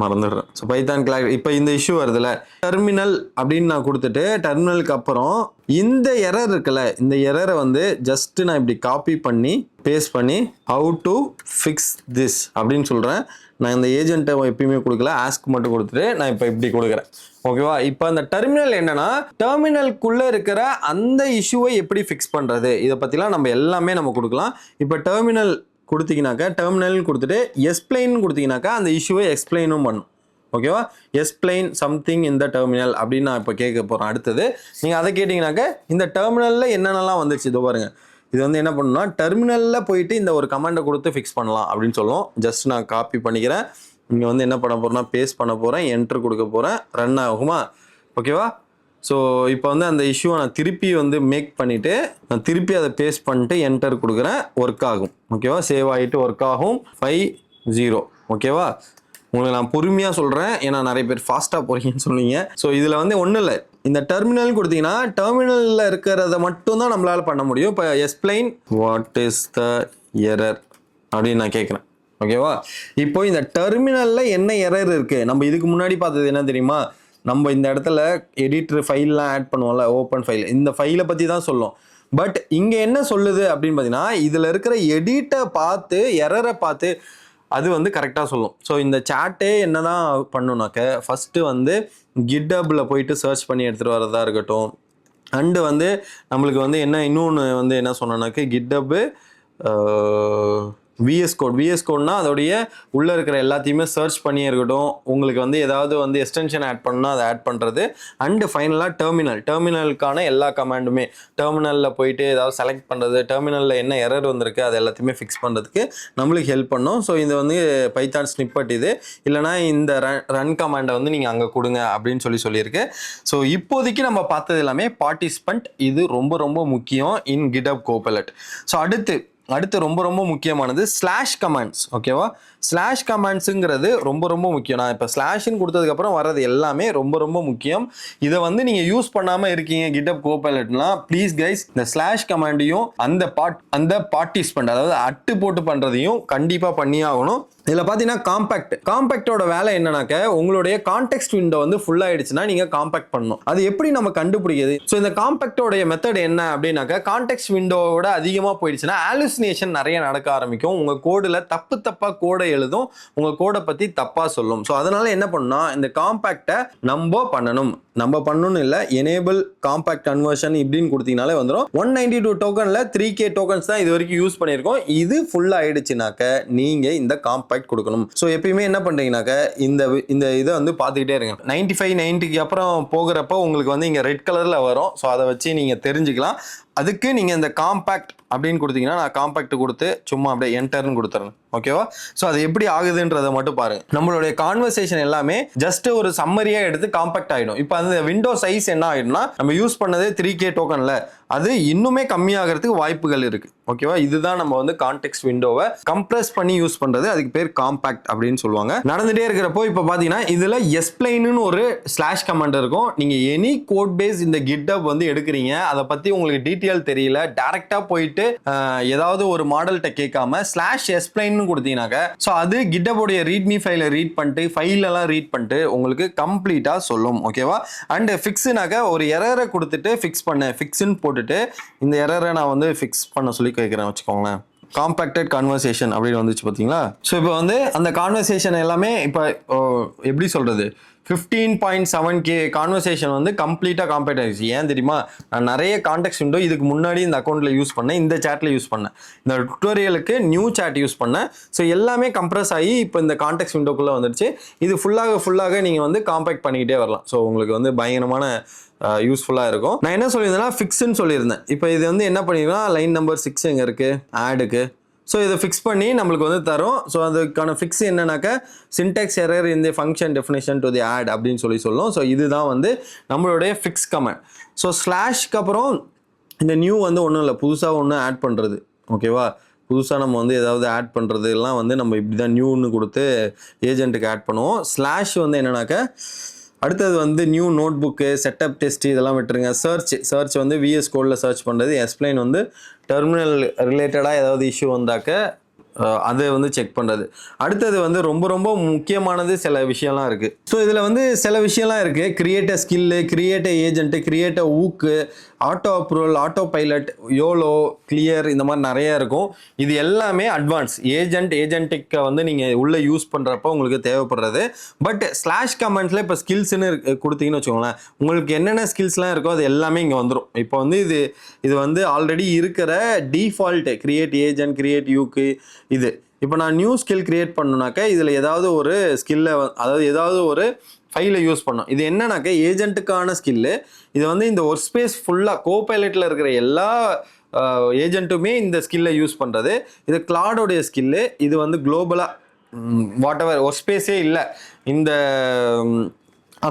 மறந்துடுறேன். ஸோ பைத்தான் இப்போ இந்த இஷ்யூ வருதுல்ல, டெர்மினல் அப்படின்னு நான் கொடுத்துட்டு டெர்மினலுக்கு அப்புறம் இந்த எரர் இருக்குல்ல, இந்த எரரை வந்து ஜஸ்ட் நான் இப்படி காப்பி பண்ணி பேஸ்ட் பண்ணி ஹவு டு ஃபிக்ஸ் திஸ் அப்படின்னு சொல்கிறேன். நான் இந்த ஏஜென்ட்டை எப்பயுமே கொடுக்கல, ஆஸ்க் மட்டும் கொடுத்துட்டு நான் இப்போ இப்படி கொடுக்குறேன். ஓகேவா? இப்போ அந்த டெர்மினல் என்னன்னா டெர்மினலுக்குள்ளே இருக்கிற அந்த இஷ்யூவை எப்படி ஃபிக்ஸ் பண்ணுறது, இதை பற்றிலாம் நம்ம எல்லாமே நம்ம கொடுக்கலாம். இப்போ டெர்மினல் கொடுத்தீங்கன்னாக்கா டெர்மினல் கொடுத்துட்டு எக்ஸ்பிளைன் கொடுத்தீங்கன்னாக்கா அந்த இஷ்யூவை எக்ஸ்பிளைனும் பண்ணும். ஓகேவா? எக்ஸ்பிளைன் சம்திங் இந்த டெர்மினல் அப்படின்னு நான் இப்போ கேட்க போகிறேன். அடுத்தது நீங்கள் அதை கேட்டிங்கனாக்கா இந்த டெர்மினலில் என்னென்னலாம் வந்துச்சு இதோ பாருங்கள். இது வந்து என்ன பண்ணணும்னா டெர்மினலில் போயிட்டு இந்த ஒரு கமாண்டை கொடுத்து ஃபிக்ஸ் பண்ணலாம் அப்படின்னு சொல்லுவோம். ஜஸ்ட் நான் காப்பி பண்ணிக்கிறேன். இங்கே வந்து என்ன பண்ண போகிறேன்னா பேஸ்ட் பண்ண போகிறேன், என்ட்ரு கொடுக்க போகிறேன், ரன் ஆகுமா? ஓகேவா? ஸோ இப்போ வந்து அந்த இஷ்யூவை நான் திருப்பி வந்து மேக் பண்ணிவிட்டு நான் திருப்பி அதை பேஸ்ட் பண்ணிட்டு என்டர் கொடுக்குறேன், ஒர்க் ஆகும். ஓகேவா? சேவ் ஆகிட்டு ஒர்க் ஆகும். 5-0. ஓகேவா? உங்களுக்கு நான் பொறுமையாக சொல்கிறேன், ஏன்னா நிறைய பேர் ஃபாஸ்ட்டாக போகிறீங்கன்னு சொன்னீங்க. ஸோ இதில் வந்து ஒன்றும் இல்லை, இந்த டெர்மினல் கொடுத்தீங்கன்னா டெர்மினலில் இருக்கிறத மட்டும் தான் நம்மளால் பண்ண முடியும். இப்போ explain what is the error அப்படின்னு நான் கேட்குறேன். ஓகேவா? இப்போ இந்த டெர்மினலில் என்ன எரர் இருக்குது, நம்ம இதுக்கு முன்னாடி பார்த்தது என்ன தெரியுமா, நம்ம இந்த இடத்துல எடிட்டர் ஃபைல்லாம் ஆட் பண்ணுவோம்ல, ஓப்பன் ஃபைல், இந்த ஃபைலை பற்றி தான் சொல்லும். பட் இங்கே என்ன சொல்லுது அப்படின்னு பார்த்தீங்கன்னா இதில் இருக்கிற எடிட்டை பார்த்து எரரை பார்த்து அது வந்து கரெக்டாக சொல்லும். ஸோ இந்த சாட்டே என்ன தான் பண்ணுனாக்க ஃபஸ்ட்டு வந்து கிட்டப்பில் போயிட்டு சர்ச் பண்ணி எடுத்துகிட்டு வரதா இருக்கட்டும். அண்டு வந்து நம்மளுக்கு வந்து என்ன இன்னொன்று வந்து என்ன சொன்னோன்னாக்க கிட்டப்பு VS கோட்னா அதோடைய உள்ளே இருக்கிற எல்லாத்தையுமே சர்ச் பண்ணியே இருக்கட்டும். உங்களுக்கு வந்து ஏதாவது வந்து எக்ஸ்டென்ஷன் ஆட் பண்ணால் அதை ஆட் பண்ணுறது. அண்டு ஃபைனலாக டெர்மினலுக்கான எல்லா கமாண்டுமே டெர்மினலில் போயிட்டு ஏதாவது செலக்ட் பண்ணுறது, டெர்மினலில் என்ன எரர் வந்திருக்கு அது எல்லாத்தையுமே ஃபிக்ஸ் பண்ணுறதுக்கு நம்மளுக்கு ஹெல்ப் பண்ணும். ஸோ இது வந்து பைத்தான் ஸ்னிப்பட். இது இல்லைனா இந்த ரன் கமாண்டை வந்து நீங்கள் அங்கே கொடுங்க அப்படின்னு சொல்லியிருக்கு. ஸோ இப்போதைக்கு நம்ம பார்த்தது எல்லாமே பார்ட்டிசிபெண்ட். இது ரொம்ப ரொம்ப முக்கியம் இன் GitHub Copilot. ஸோ அடுத்து அடுத்து ரொம்ப ரொம்ப முக்கியமானது ஸ்லாஷ் கமாண்ட்ஸ். ஓகேவா, ஸ்லாஷ் கமாண்ட்ஸுங்கிறது ரொம்ப ரொம்ப முக்கியம். நான் இப்போ ஸ்லாஷ்ன்னு கொடுத்ததுக்கப்புறம் வர்றது எல்லாமே ரொம்ப ரொம்ப முக்கியம். இதை வந்து நீங்கள் யூஸ் பண்ணாமல் இருக்கீங்க GitHub Copilotலாம், ப்ளீஸ் கைஸ் இந்த ஸ்லாஷ் கமாண்டையும் அந்த பார்ட்டிசிபெண்ட் அதாவது அட்டு போட்டு பண்ணுறதையும் கண்டிப்பாக பண்ணி ஆகணும். இதில் பார்த்தீங்கன்னா காம்பேக்டோட வேலை என்னன்னாக்க உங்களுடைய கான்டெக்ஸ்ட் விண்டோ வந்து ஃபுல் ஆயிடுச்சுன்னா நீங்கள் காம்பேக்ட் பண்ணணும். அது எப்படி நம்ம கண்டுபிடிக்கிறது? ஸோ இந்த காம்பேக்டோடைய மெத்தட் என்ன அப்படின்னாக்க கான்டெக்ஸ்ட் விண்டோவோட அதிகமாக போயிடுச்சுன்னா ஆலுசினேஷன் நிறைய நடக்க ஆரம்பிக்கும். உங்கள் கோடில் தப்பாக கோடை எழுதும், உங்கள் கோடை பற்றி தப்பாக சொல்லும். ஸோ அதனால என்ன பண்ணணும்னா இந்த காம்பேக்டை நம்ம பண்ணணும்னு இல்லை, எனேபிள் காம்பேக்ட் கன்வர்ஷன் இப்படின்னு கொடுத்தீங்கனாலே வந்துடும். 192 டோக்கனில் 3K டோக்கன்ஸ் தான் இது வரைக்கும் யூஸ் பண்ணியிருக்கோம். இது ஃபுல் ஆயிடுச்சுனாக்க நீங்கள் இந்த காம்பேக்ட் கொடுக்கணும். ஸோ எப்பயுமே என்ன பண்றீங்கன்னாக்க இந்த இதை வந்து பார்த்துக்கிட்டே இருங்க. 95 90க்கு அப்புறம் போகிறப்போ உங்களுக்கு வந்து இங்கே ரெட் கலர்ல வரும். ஸோ அதை வச்சு நீங்க தெரிஞ்சுக்கலாம். அதுக்கு நீங்க இந்த காம்பேக்ட் அப்படின்னு கொடுத்தீங்கன்னா நான் காம்பேக்ட் கொடுத்து சும்மா அப்படியே என்டர்னு கொடுத்துறேன். ஓகேவா, ஸோ அது எப்படி ஆகுதுன்றதை மட்டும் பாருங்க. நம்மளுடைய கான்வர்சேஷன் எல்லாமே ஜஸ்ட் ஒரு சம்மரியா எடுத்து காம்பேக்ட் ஆயிடும். இப்போ அந்த விண்டோ சைஸ் என்ன ஆயிடும்னா நம்ம யூஸ் பண்ணது 3K டோக்கன்ல அது இன்னுமே கம்மியாகிறதுக்கு வாய்ப்புகள் இருக்கு. ஓகேவா, இதுதான் நம்ம வந்து கான்டெக்ஸ்ட் விண்டோவை கம்ப்ரஸ் பண்ணி யூஸ் பண்றது. அதுக்கு பேர் காம்பேக்ட் அப்படின்னு சொல்லுவாங்க. நடந்துட்டே இருக்கிறப்போ இப்போ பாத்தீங்கன்னா இதுல எஸ்பிளைன்னு ஒரு ஸ்லாஷ் கமாண்ட் இருக்கும். நீங்க எனி கோட் பேஸ் இந்த GitHub வந்து எடுக்கிறீங்க, அதை பத்தி உங்களுக்கு டீட்டெயில் தெரியல, டைரக்டா போயிட்டு ஏதாவது ஒரு மாடல்கிட்ட கேட்காம ஸ்லாஷ் எஸ்பிளைன்னு கொடுத்தீங்கன்னாக்க ஸோ அது GitHub உடைய ரீட்மி ஃபைலை ரீட் பண்ணிட்டு ஃபைல் எல்லாம் ரீட் பண்ணிட்டு உங்களுக்கு கம்ப்ளீட்டா சொல்லும். ஓகேவா, அண்ட் ஃபிக்ஸ்னாக்க ஒரு எரரை கொடுத்துட்டு ஃபிக்ஸ்ன்னு போட்டுட்டு இந்த எரரை நான் வந்து ஃபிக்ஸ் பண்ண சொல்லி கேட்குறேன் வச்சுக்கோங்களேன். காம்பேக்டட் கான்வர்சேஷன் அப்படின்னு வந்துச்சு பார்த்தீங்களா. ஸோ இப்போ வந்து அந்த கான்வர்சேஷன் எல்லாமே இப்போ எப்படி சொல்றது 15.7K கான்வர்சேஷன் வந்து கம்ப்ளீட்டாக காம்பேக்ட் ஆகிடுச்சு. ஏன் தெரியுமா, நான் நிறைய கான்டெக்ஸ்ட் விண்டோ இதுக்கு முன்னாடி இந்த அக்கௌண்ட்டில் யூஸ் பண்ணேன், இந்த சேட்டில் யூஸ் பண்ணேன், இந்த டுட்டோரியலுக்கு நியூ சேட் யூஸ் பண்ணேன். ஸோ எல்லாமே கம்ப்ரஸ் ஆகி இப்போ இந்த கான்டெக்ஸ்ட் விண்டோக்குள்ளே வந்துடுச்சு. இது ஃபுல்லாக நீங்கள் வந்து காம்பேக்ட் பண்ணிக்கிட்டே வரலாம். ஸோ உங்களுக்கு வந்து பயங்கரமான யூஸ்ஃபுல்லாக இருக்கும். நான் என்ன சொல்லியிருந்தேன்னா ஃபிக்ஸ்ன்னு சொல்லியிருந்தேன். இப்போ இது வந்து என்ன பண்ணிங்கன்னா லைன் நம்பர் 6 எங்கே இருக்குது ஆடுக்கு. ஸோ இதை ஃபிக்ஸ் பண்ணி நம்மளுக்கு வந்து தரும். ஸோ அதுக்கான ஃபிக்ஸ் என்னன்னாக்க சின்டாக்ஸ் எரர் இந்த function definition to the add அப்படின்னு சொல்லும். ஸோ இதுதான் வந்து நம்மளுடைய ஃபிக்ஸ் கமெண்ட். ஸோ ஸ்லாஷ்க்கு அப்புறம் இந்த நியூ வந்து ஒன்றும் இல்லை, புதுசாக ஒன்று ஆட் பண்ணுறது. ஓகேவா, புதுசாக நம்ம வந்து ஏதாவது ஆட் பண்ணுறது எல்லாம் வந்து நம்ம இப்படி தான் நியூன்னு கொடுத்து ஏஜென்ட்டுக்கு ஆட் பண்ணுவோம். ஸ்லாஷ் வந்து என்னன்னாக்க அடுத்தது வந்து new notebook setup test இதெல்லாம் விட்டுருங்க. சர்ச் வந்து VS கோடில் சர்ச் பண்ணுறது. எக்ஸ்பிளைன் வந்து டெர்மினல் ரிலேட்டடாக ஏதாவது இஷ்யூ வந்தாக்க அதை வந்து செக் பண்ணுறது. அடுத்தது வந்து ரொம்ப ரொம்ப முக்கியமானது சில விஷயம்லாம் இருக்குது. ஸோ இதில் வந்து சில விஷயம்லாம் இருக்குது. Create a skill, create a agent, create a hook, auto approval, autopilot, yolo, clear, இந்த மாதிரி நிறையா இருக்கும். இது எல்லாமே அட்வான்ஸ் ஏஜென்டிக்கை வந்து நீங்கள் உள்ளே யூஸ் பண்ணுறப்போ உங்களுக்கு தேவைப்படுறது. பட் ஸ்லாஷ் கமெண்ட்ஸில் இப்போ ஸ்கில்ஸ்ன்னு கொடுத்தீங்கன்னு வச்சுக்கோங்களேன், உங்களுக்கு என்னென்ன ஸ்கில்ஸ்லாம் இருக்கோ அது எல்லாமே இங்கே வந்துடும். இப்போ வந்து இது வந்து ஆல்ரெடி இருக்கிற டிஃபால்ட்டு கிரியேட் ஏஜென்ட், கிரியேட் யூக்கு இது. இப்போ நான் நியூ ஸ்கில் கிரியேட் பண்ணணுனாக்க இதில் ஏதாவது ஒரு ஸ்கில்லை அதாவது ஏதாவது ஒரு ஃபைலை யூஸ் பண்ணோம். இது என்னன்னாக்க ஏஜென்ட்டுக்கான ஸ்கில்லு. இது வந்து இந்த ஒர்க் ஸ்பேஸ் ஃபுல்லாக கோபைலட்டில் இருக்கிற எல்லா ஏஜென்ட்டுமே இந்த ஸ்கில்லை யூஸ் பண்ணுறது. இது கிளாடோடைய ஸ்கில்லு. இது வந்து குளோபலாக வாட் எவர் ஒர்க் ஸ்பேஸே இல்லை, இந்த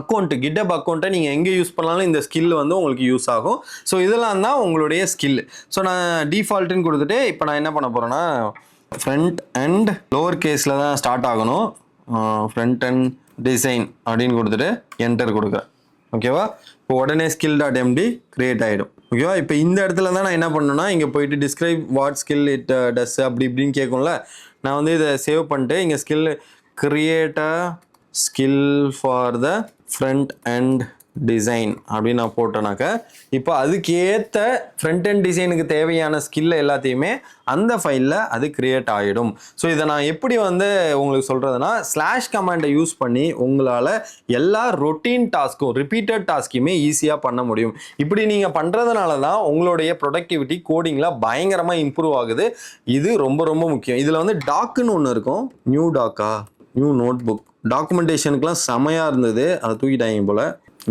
அக்கௌண்ட்டு GitHub அக்கௌண்ட்டை நீங்கள் எங்கே யூஸ் பண்ணாலும் இந்த ஸ்கில் வந்து உங்களுக்கு யூஸ் ஆகும். ஸோ இதெல்லாம் தான் உங்களுடைய ஸ்கில். ஸோ நான் டிஃபால்ட்டுன்னு கொடுத்துட்டு இப்போ நான் என்ன பண்ண போகிறேன்னா ஃப்ரண்ட் அண்ட் லோவர் கேஸில் தான் ஸ்டார்ட் ஆகணும். ஃப்ரண்ட் அண்ட் டிசைன் அப்படின்னு கொடுத்துட்டு என்டர் கொடுக்குறேன். ஓகேவா, இப்போ உடனே skill.md கிரியேட் ஆகிடும். ஓகேவா, இப்போ இந்த இடத்துல தான் நான் என்ன பண்ணணும்னா இங்கே போயிட்டு describe what skill it does அப்படி இப்படின்னு கேட்கும்ல. நான் வந்து இதை சேவ் பண்ணிட்டு இங்கே create a skill for the front and design அப்படின்னு நான் போட்டேனாக்க இப்போ அதுக்கேற்ற ஃப்ரண்ட் அண்ட் டிசைனுக்கு தேவையான ஸ்கில்லை எல்லாத்தையுமே அந்த ஃபைலில் அது கிரியேட் ஆகிடும். ஸோ இதை நான் எப்படி வந்து உங்களுக்கு சொல்கிறதுனா ஸ்லாஷ் கமாண்டை யூஸ் பண்ணி உங்களால் எல்லா ரொட்டீன் டாஸ்க்கும் ரிப்பீட்டட் டாஸ்க்குமே ஈஸியாக பண்ண முடியும். இப்படி நீங்கள் பண்ணுறதுனால தான் உங்களுடைய ப்ரொடக்டிவிட்டி கோடிங்கில் பயங்கரமாக இம்ப்ரூவ் ஆகுது. இது ரொம்ப ரொம்ப முக்கியம். இதில் வந்து டாக்குன்னு ஒன்று இருக்கும், நியூ நோட் புக் டாக்குமெண்டேஷனுக்குலாம் செமையாக இருந்தது, அதை தூக்கிட்டாங்க போல்.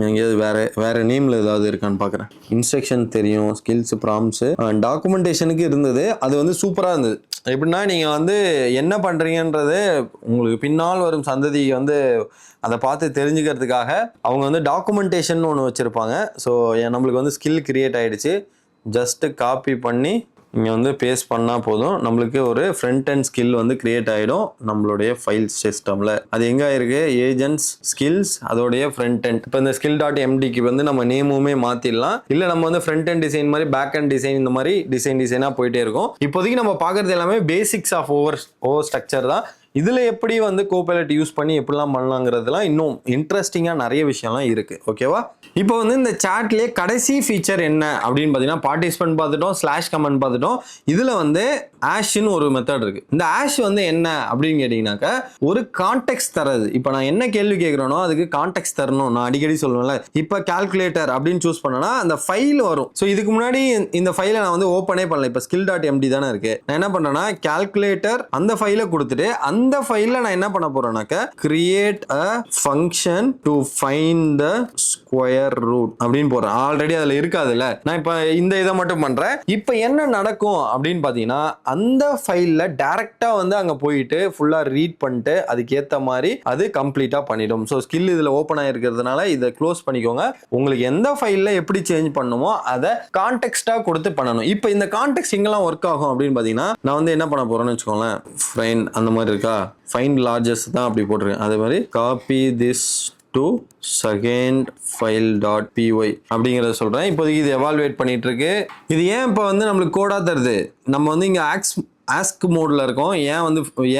எங்கேயாவது வேற நேமில் ஏதாவது இருக்கான்னு பார்க்குறேன். இன்ஸ்ட்ரக்ஷன் தெரியும், ஸ்கில்ஸ், ப்ராம்ஸு, டாக்குமெண்டேஷனுக்கு இருந்தது. அது வந்து சூப்பராக இருந்தது. எப்படின்னா நீங்கள் வந்து என்ன பண்ணுறீங்கன்றது உங்களுக்கு பின்னால் வரும் சந்ததி வந்து அதை பார்த்து தெரிஞ்சுக்கிறதுக்காக அவங்க வந்து டாக்குமெண்டேஷன் ஒன்று வச்சுருப்பாங்க. ஸோ நம்மளுக்கு வந்து ஸ்கில் கிரியேட் ஆகிடுச்சு. ஜஸ்ட்டு காப்பி பண்ணி இங்கே வந்து பேஸ்ட் பண்ணால் போதும், நம்மளுக்கு ஒரு ஃப்ரண்ட் அண்ட் ஸ்கில் வந்து கிரியேட் ஆகிடும் நம்மளுடைய ஃபைல் சிஸ்டமில். அது எங்கே ஆயிருக்கு, ஏஜென்ட்ஸ் ஸ்கில்ஸ் அதோடைய ஃப்ரண்ட் அண்ட். இப்போ இந்த ஸ்கில் டாட் எம்டிக்கு வந்து நம்ம நேமுமே மாற்றிடலாம், இல்லை நம்ம வந்து ஃப்ரண்ட் அண்ட் டிசைன் மாதிரி பேக் அண்ட் டிசைன் இந்த மாதிரி டிசைனாக போயிட்டே இருக்கும். இப்போதைக்கு நம்ம பார்க்குறது எல்லாமே பேசிக்ஸ் ஆஃப் ஓவர் ஸ்ட்ரக்சர் தான். இதில் எப்படி வந்து கோபைலட் யூஸ் பண்ணி எப்படிலாம் பண்ணலாங்கிறதுலாம் இன்னும் இன்ட்ரெஸ்டிங்காக நிறைய விஷயம்லாம் இருக்குது. ஓகேவா? இப்போ வந்து இந்த சாட்லேயே கடைசி ஃபீச்சர் என்ன அப்படின்னு பார்த்தீங்கன்னா, பார்ட்டிசிபென்ட் பார்த்துட்டோம், ஸ்லாஷ் கமெண்ட் பார்த்துட்டோம். இதில் வந்து ஆஷ்னு ஒரு மெத்தட் இருக்குது. இந்த ஆஷ் வந்து என்ன அப்படின்னு கேட்டிங்கனாக்கா, ஒரு கான்டெக்ட் தரது. இப்போ நான் என்ன கேள்வி கேட்குறேனோ அதுக்கு கான்டெக்ட் தரணும். நான் அடிக்கடி சொல்லுவேன்ல, இப்போ கால்குலேட்டர் அப்படின்னு சூஸ் பண்ணனா அந்த ஃபைல் வரும். ஸோ இதுக்கு முன்னாடி இந்த ஃபைலை நான் வந்து ஓப்பனே பண்ணல. இப்போ ஸ்கில் டாட் எம்டி தானே இருக்குது. நான் என்ன பண்ணுறேன்னா, கால்குலேட்டர் அந்த ஃபைலை கொடுத்துட்டு அந்த ஃபைல்ல நான் என்ன பண்ண போறேன்னாக்க, create a function to find the square root அப்படின்னு போறேன். ஆல்ரெடி அதுல இருக்காதுல்ல, நான் இப்ப இந்த இதை மட்டும் பண்றேன். இப்ப என்ன நடக்கும் அப்படின்னு பாத்தீங்கன்னா, அந்த ஃபைல்ல டைரக்டா வந்து அங்க போயிட்டு ஃபுல்லா ரீட் பண்ணிட்டு அதுக்கேற்ற மாதிரி அது கம்ப்ளீட்டா பண்ணிடும். ஸோ ஸ்கில் இதுல ஓப்பன் ஆயிருக்கிறதுனால இதை க்ளோஸ் பண்ணிக்கோங்க. உங்களுக்கு எந்த ஃபைல்ல எப்படி சேஞ்ச் பண்ணுமோ அதை கான்டெக்ஸ்டா கொடுத்து பண்ணணும். இப்போ இந்த கான்டெக்ட் எங்கெல்லாம் ஒர்க் ஆகும் அப்படின்னு பாத்தீங்கன்னா, நான் வந்து என்ன பண்ண போறேன்னு வச்சுக்கோங்களேன், ஃபைன் அந்த மாதிரி இருக்கா, ஃபைண்ட் லார்ஜஸ்ட் தான் அப்படி போட்டிருக்கேன். அதே மாதிரி copy this to second file dot py அப்படிங்கிறத சொல்கிறேன். இப்போதைக்கு இது எவால்வேட் பண்ணிட்டு இருக்கு. இது ஏன் இப்போ வந்து நம்மளுக்கு கோடாக தருது, நம்ம வந்து இங்கே ஆஸ்க் மோடில் இருக்கோம்.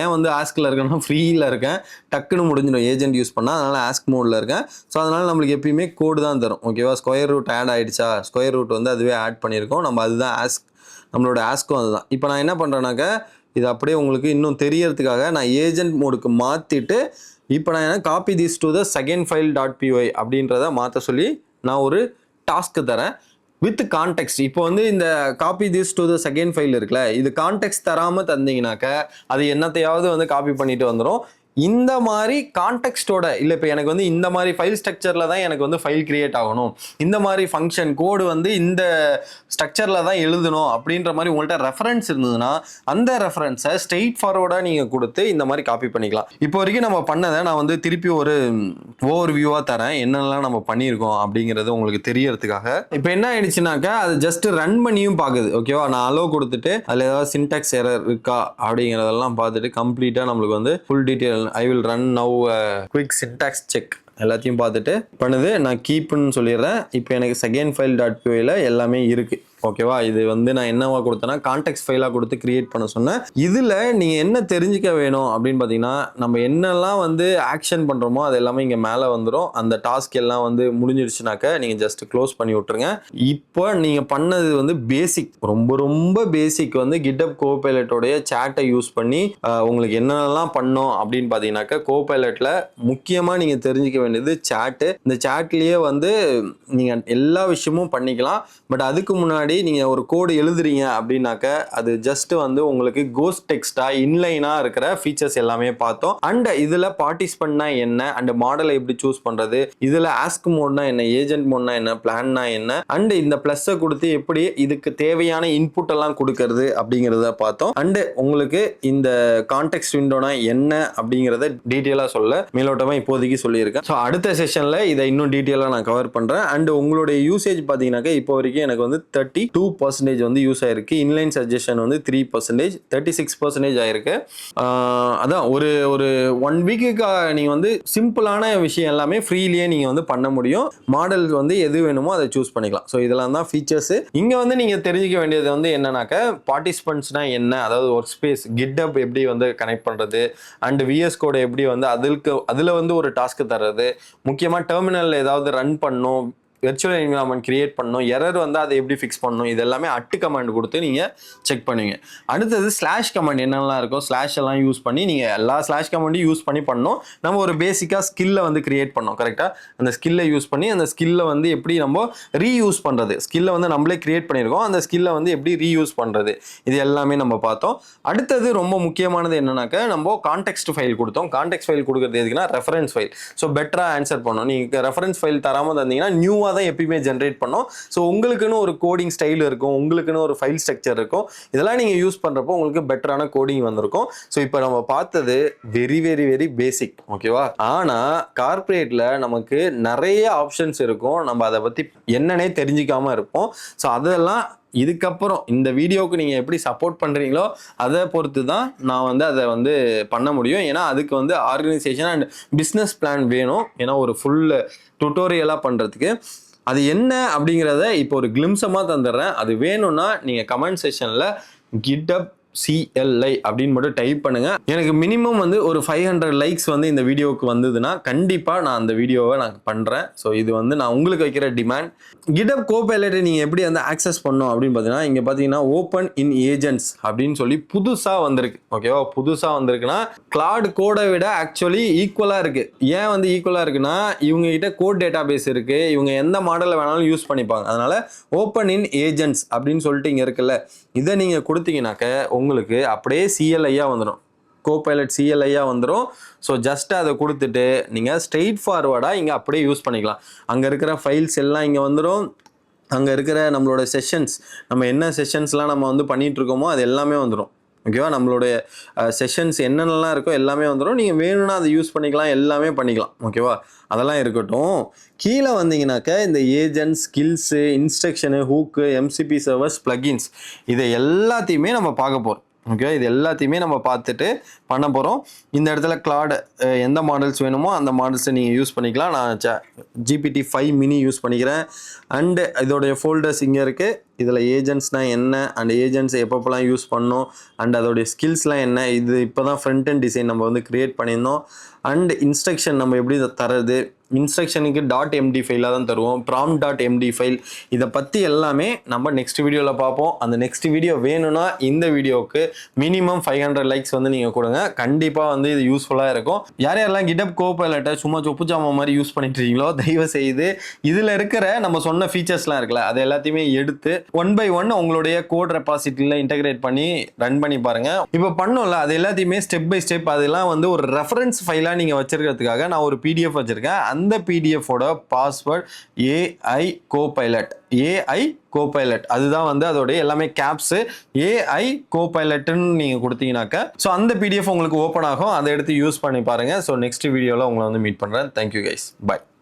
ஏன் வந்து ஆஸ்கில் இருக்கேன்னா, ஃப்ரீயில் இருக்கேன், டக்குன்னு முடிஞ்சிடும் ஏஜென்ட் யூஸ் பண்ணால், அதனால் ஆஸ்க் மோடில் இருக்கேன். ஸோ அதனால் நம்மளுக்கு எப்பயுமே கோடு தான் தரும். ஓகேவா? ஸ்கொயர் ரூட் ஆட் ஆகிடுச்சா, ஸ்கொயர் ரூட் வந்து அதுவே ஆட் பண்ணியிருக்கோம் நம்ம. அதுதான் ஆஸ்க், நம்மளோட ஆஸ்க்கும் அதுதான். இப்போ நான் என்ன பண்ணுறேன்னாக்கா, இது அப்படியே உங்களுக்கு இன்னும் தெரியறதுக்காக நான் ஏஜென்ட் மோடுக்கு மாற்றிட்டு, இப்போ நான் என்ன copy this to the second file dot py அப்படின்றத மாற்ற சொல்லி நான் ஒரு டாஸ்க்கு தரேன் வித் கான்டெக்ட். இப்போ வந்து இந்த copy this to the second file இருக்குல்ல, இது கான்டெக்ட் தராமல் தந்தீங்கன்னாக்க அது என்னத்தையாவது வந்து காப்பி பண்ணிட்டு வந்துடும். இந்த மாதிரி கான்டெக்ஸ்டோட இல்லை, இப்போ எனக்கு வந்து இந்த மாதிரி ஃபைல் ஸ்ட்ரக்சரில் தான் எனக்கு வந்து ஃபைல் கிரியேட் ஆகணும், இந்த மாதிரி ஃபங்க்ஷன் கோடு வந்து இந்த ஸ்ட்ரக்சரில் தான் எழுதணும் அப்படின்ற மாதிரி உங்கள்கிட்ட ரெஃபரன்ஸ் இருந்ததுன்னா அந்த ரெஃபரன்ஸை ஸ்ட்ரெயிட் ஃபார்வர்டாக நீங்கள் கொடுத்து இந்த மாதிரி காப்பி பண்ணிக்கலாம். இப்போ வரைக்கும் நம்ம பண்ணதை நான் வந்து திருப்பி ஒரு ஓவர் வியூவாக தரேன், என்னென்னலாம் நம்ம பண்ணியிருக்கோம் அப்படிங்கிறது உங்களுக்கு தெரியறதுக்காக. இப்போ என்ன ஆயிடுச்சுனாக்கா, அது ஜஸ்ட் ரன் பண்ணியும் பார்க்குது. ஓகேவா? நான் அலோ கொடுத்துட்டு அதில் ஏதாவது சின்டாக்ஸ் எரர் இருக்கா அப்படிங்கிறதெல்லாம் பார்த்துட்டு கம்ப்ளீட்டாக நம்மளுக்கு வந்து full detail I will run now a quick syntax check எல்லாத்தையும் பார்த்துட்டு பண்ணுது. நான் கீப்னு சொல்லிடுறேன். இப்போ எனக்கு செகண்ட் ஃபைல் டாட் பிஒய்ல எல்லாமே இருக்கு. ஓகேவா? இது வந்து நான் என்னவா கொடுத்தேன்னா கான்டெக்ட் ஃபைலாக கொடுத்து கிரியேட் பண்ண சொன்னேன். இதில் நீங்கள் என்ன தெரிஞ்சுக்க வேணும் அப்படின்னு பார்த்தீங்கன்னா, நம்ம என்னெல்லாம் வந்து ஆக்ஷன் பண்ணுறோமோ அது எல்லாமே இங்கே மேலே வந்துடும். அந்த டாஸ்க் எல்லாம் வந்து முடிஞ்சிடுச்சுனாக்க நீங்கள் ஜஸ்ட் க்ளோஸ் பண்ணி விட்டுருங்க. இப்போ நீங்கள் பண்ணது வந்து பேசிக், ரொம்ப ரொம்ப பேசிக் வந்து கிட்டப் கோபைலட்டோடைய சேட்டை யூஸ் பண்ணி உங்களுக்கு என்னென்னலாம் பண்ணோம் அப்படின்னு பார்த்தீங்கன்னாக்கா, கோபைலட்டில் முக்கியமாக நீங்கள் தெரிஞ்சுக்க வேண்டியது சேட்டு. இந்த சேட்லேயே வந்து நீங்கள் எல்லா விஷயமும் பண்ணிக்கலாம். பட் அதுக்கு முன்னாடி நீங்க ஒரு கோடு எழுதுறீங்க அப்படின்னாக்க அது ஜஸ்ட் வந்து உங்களுக்கு கோஸ்ட் டெக்ஸ்டா இன்லைனா இருக்கிற ஃபீச்சர்ஸ் எல்லாமே பார்த்தோம். அண்ட் இதுல பார்ட்டிசிபென்ட்னா என்ன, அண்ட் மாடலை எப்படி சூஸ் பண்றது, இதுல ஆஸ்க் மோட்னா என்ன, ஏஜென்ட் மோட்னா என்ன, பிளான்னா என்ன, அண்ட் இந்த பிளஸ் கொடுத்து எப்படி இதுக்கு தேவையான இன்புட் எல்லாம் கொடுக்கறது அப்படிங்கிறத பார்த்தோம். அண்ட் உங்களுக்கு இந்த கான்டெக்ஸ்ட் விண்டோனா என்ன அப்படிங்கிறத டீட்டெயிலா சொல்ல மேலோட்டமா இப்போதைக்கு சொல்லியிருக்கேன். ஸோ அடுத்த செஷன்ல இதை இன்னும் டீட்டெயிலா நான் கவர் பண்றேன். அண்ட் உங்களுடைய யூசேஜ் பார்த்தீங்கன்னாக்க இப்போ வரைக்கும் எனக்கு வந்து 32% வந்து யூஸ் ஆயிருக்கு. இன்லைன் சஜஷன் வந்து 3%, 36% ஆயிருக்கு. அதான் ஒரு 1 வீக்குக்கு நீங்க வந்து சிம்பிளான விஷயம் எல்லாமே ஃப்ரீலியே நீங்க வந்து பண்ண முடியும். மாடல் வந்து எது வேணுமோ அதை சூஸ் பண்ணிக்கலாம். ஸோ இதெல்லாம் தான் ஃபீச்சர்ஸ். இங்க வந்து நீங்க தெரிஞ்சுக்க வேண்டியது வந்து என்னன்னாக்க, பார்ட்டிசிபென்ட்ஸ்னா என்ன, அதாவது ஒர்க் ஸ்பேஸ் கிட்டப் எப்படி வந்து கனெக்ட் பண்றது, அண்ட் விஎஸ் கோட் எப்படி வந்து அதுல வந்து ஒரு டாஸ்க் தர்றது, முக்கியமா டெர்மினல் ஏதாவது ரன் பண்ணும், வெர்ச்சுவல் என்விரான்மெண்ட் கிரியேட் பண்ணணும், எரர் வந்து அதை எப்படி ஃபிக்ஸ் பண்ணணும், இது எல்லாமே அட்டு கமாண்ட் கொடுத்து நீங்கள் செக் பண்ணுவீங்க. அடுத்தது ஸ்லாஷ் கமாண்ட் என்னெல்லாம் இருக்கோ ஸ்லாஷ் எல்லாம் யூஸ் பண்ணி நீங்கள் எல்லா ஸ்லாஷ் கமாண்டையும் யூஸ் பண்ணி பண்ணணும். நம்ம ஒரு பேசிக்காக ஸ்கில்லை வந்து கிரியேட் பண்ணோம். கரெக்டாக அந்த ஸ்கில்லை யூஸ் பண்ணி அந்த ஸ்கில்லை வந்து எப்படி நம்ம ரீயூஸ் பண்ணுறது, ஸ்கில்லை வந்து நம்மளே கிரியேட் பண்ணியிருக்கோம், அந்த ஸ்கில்லை வந்து எப்படி ரீயூஸ் பண்ணுறது, இது எல்லாமே நம்ம பார்த்தோம். அடுத்தது ரொம்ப முக்கியமானது என்னன்னாக்க, நம்ம கான்டெக்ஸ்ட் ஃபைல் கொடுத்தோம். கான்டெக்ஸ்ட் ஃபைல் கொடுக்குறது எதுக்குன்னா ரெஃபரன்ஸ் ஃபைல். ஸோ பெட்டராக ஆன்சர் பண்ணணும். நீங்கள் ரெஃபரன்ஸ் ஃபைல் தராமல் தந்தீங்கன்னா நியூவாக தான் எப்பயுமே ஜென்ரேட் பண்ணோம். ஸோ உங்களுக்குன்னு ஒரு கோடிங் ஸ்டைல் இருக்கும், உங்களுக்குன்னு ஒரு ஃபைல் ஸ்ட்ரக்சர் இருக்கும். இதெல்லாம் நீங்கள் யூஸ் பண்ணுறப்போ உங்களுக்கு பெட்டரான கோடிங் வந்திருக்கும். ஸோ இப்போ நம்ம பார்த்தது வெரி வெரி வெரி பேசிக். ஓகேவா? ஆனால் கார்பரேட்டில் நமக்கு நிறைய ஆப்ஷன்ஸ் இருக்கும், நம்ம அதை பற்றி என்னன்னே தெரிஞ்சிக்காமல் இருப்போம். ஸோ அதெல்லாம் இதுக்கப்புறம் இந்த வீடியோவுக்கு நீங்கள் எப்படி சப்போர்ட் பண்ணுறீங்களோ அதை பொறுத்து தான் நான் வந்து அதை வந்து பண்ண முடியும். ஏன்னா அதுக்கு வந்து ஆர்கனைசேஷன் அண்ட் பிஸ்னஸ் பிளான் வேணும். ஏன்னா ஒரு ஃபுல் டுட்டோரியலாக பண்ணுறதுக்கு அது என்ன அப்படிங்கிறத இப்போ ஒரு கிளிம்ஸமாக தந்துடுறேன். அது வேணும்னா நீங்கள் கமெண்ட் செக்ஷனில் GitHub CLI அப்படின்னு மட்டும் டைப் பண்ணுங்க. எனக்கு மினிமம் வந்து ஒரு 500 லைக்ஸ் வந்து இந்த வீடியோவுக்கு வந்ததுன்னா கண்டிப்பாக நான் அந்த வீடியோவை நான் பண்ணுறேன். ஸோ இது வந்து நான் உங்களுக்கு வைக்கிற டிமாண்ட். GitHub Copilot நீங்கள் எப்படி வந்து ஆக்சஸ் பண்ணணும் அப்படின்னு பார்த்தீங்கன்னா இங்கே பார்த்தீங்கன்னா ஓப்பன் இன் ஏஜென்ட்ஸ் அப்படின்னு சொல்லி புதுசாக வந்திருக்கு. ஓகேவா, புதுசாக வந்திருக்குன்னா கிளாட் கோடை விட ஆக்சுவலி ஈக்குவலாக இருக்குது. ஏன் வந்து ஈக்குவலாக இருக்குன்னா இவங்க கிட்ட கோட் டேட்டா பேஸ் இருக்குது. இவங்க எந்த மாடலில் வேணாலும் யூஸ் பண்ணிப்பாங்க. அதனால ஓப்பன் இன் ஏஜென்ட்ஸ் அப்படின்னு சொல்லிட்டு இங்கே இருக்குல்ல, இதை நீங்கள் கொடுத்தீங்கன்னாக்க உங்களுக்கு அப்படியே CLI-யாக வந்துடும். Copilot CLI-யாக வந்துடும். ஸோ ஜஸ்ட் அதை கொடுத்துட்டு நீங்கள் ஸ்ட்ரெயிட் ஃபார்வர்டாக இங்கே அப்படியே யூஸ் பண்ணிக்கலாம். அங்கே இருக்கிற ஃபைல்ஸ் எல்லாம் இங்கே வந்துடும். அங்கே இருக்கிற நம்மளோட செஷன்ஸ், நம்ம என்ன செஷன்ஸ்லாம் நம்ம வந்து பண்ணிகிட்டு இருக்கோமோ அது எல்லாமே வந்துடும். ஓகேவா, நம்மளுடைய செஷன்ஸ் என்னென்னலாம் இருக்கோ எல்லாமே வந்துடும். நீங்கள் வேணும்னா அதை யூஸ் பண்ணிக்கலாம், எல்லாமே பண்ணிக்கலாம். ஓகேவா, அதெல்லாம் இருக்கட்டும். கீழே வந்தீங்கன்னாக்க இந்த agent, skills, instruction, hook, MCP servers, plugins இதை எல்லாத்தையுமே நம்ம பார்க்க போகிறோம். ஓகே, இது எல்லாத்தையுமே நம்ம பார்த்துட்டு பண்ண போகிறோம். இந்த இடத்துல கிளாட் எந்த மாடல்ஸ் வேணுமோ அந்த மாடல்ஸை நீங்கள் யூஸ் பண்ணிக்கலாம். நான் GPT-5 mini யூஸ் பண்ணிக்கிறேன். அண்டு இதோடைய ஃபோல்டர்ஸ் இங்கே இருக்குது. இதில் ஏஜென்ட்ஸ்னால் என்ன அண்ட் ஏஜென்ட்ஸ் எப்பப்போலாம் யூஸ் பண்ணணும் அண்ட் அதோடைய ஸ்கில்ஸ்லாம் என்ன, இது இப்போ தான் ஃப்ரண்ட் அண்ட் டிசைன் நம்ம வந்து க்ரியேட் பண்ணியிருந்தோம். அண்ட் இன்ஸ்ட்ரக்ஷன் நம்ம எப்படி தர்றது, இன்ஸ்ட்ரக்ஷனுக்கு .md ஃபைலாக தான் தருவோம், prompt.md ஃபைல், இதை பற்றி எல்லாமே நம்ம நெக்ஸ்ட் வீடியோவில் பார்ப்போம். அந்த நெக்ஸ்ட் வீடியோ வேணும்னா இந்த வீடியோவுக்கு மினிமம் 500 லைக்ஸ் வந்து நீங்கள் கொடுங்க. கண்டிப்பாக வந்து இது யூஸ்ஃபுல்லாக இருக்கும். யார் யாரெல்லாம் GitHub Copilot சும்மா சொப்பு ஜாமா மாதிரி யூஸ் பண்ணிட்டு இருக்கீங்களோ தயவு செய்து இதில் இருக்கிற நம்ம சொன்ன ஃபீச்சர்ஸ்லாம் இருக்குல்ல அது எல்லாத்தையுமே எடுத்து 1 by 1 உங்களுடைய கோட் ரெபாசிட்டரியில் இன்டகிரேட் பண்ணி ரன் பண்ணி பாருங்க. இப்போ பண்ணோம்ல அது எல்லாத்தையுமே ஸ்டெப் பை ஸ்டெப் அதெல்லாம் வந்து ஒரு ரெஃபரன்ஸ் ஃபைலாக நீங்கள் வச்சிருக்கிறதுக்காக நான் ஒரு PDF வச்சிருக்கேன். அந்த PDF-ஓட பாஸ்வேர்ட் AI Copilot அதுதான் வந்து அதோடைய எல்லாமே கேப்ஸ். AI Copilotன்னு நீங்கள் கொடுத்தீங்கன்னாக்க ஸோ அந்த PDF உங்களுக்கு ஓப்பன் ஆகும். அதை எடுத்து யூஸ் பண்ணி பாருங்க. ஸோ நெக்ஸ்ட் வீடியோவில் உங்களை வந்து மீட் பண்ணுறேன். Thank you guys, by.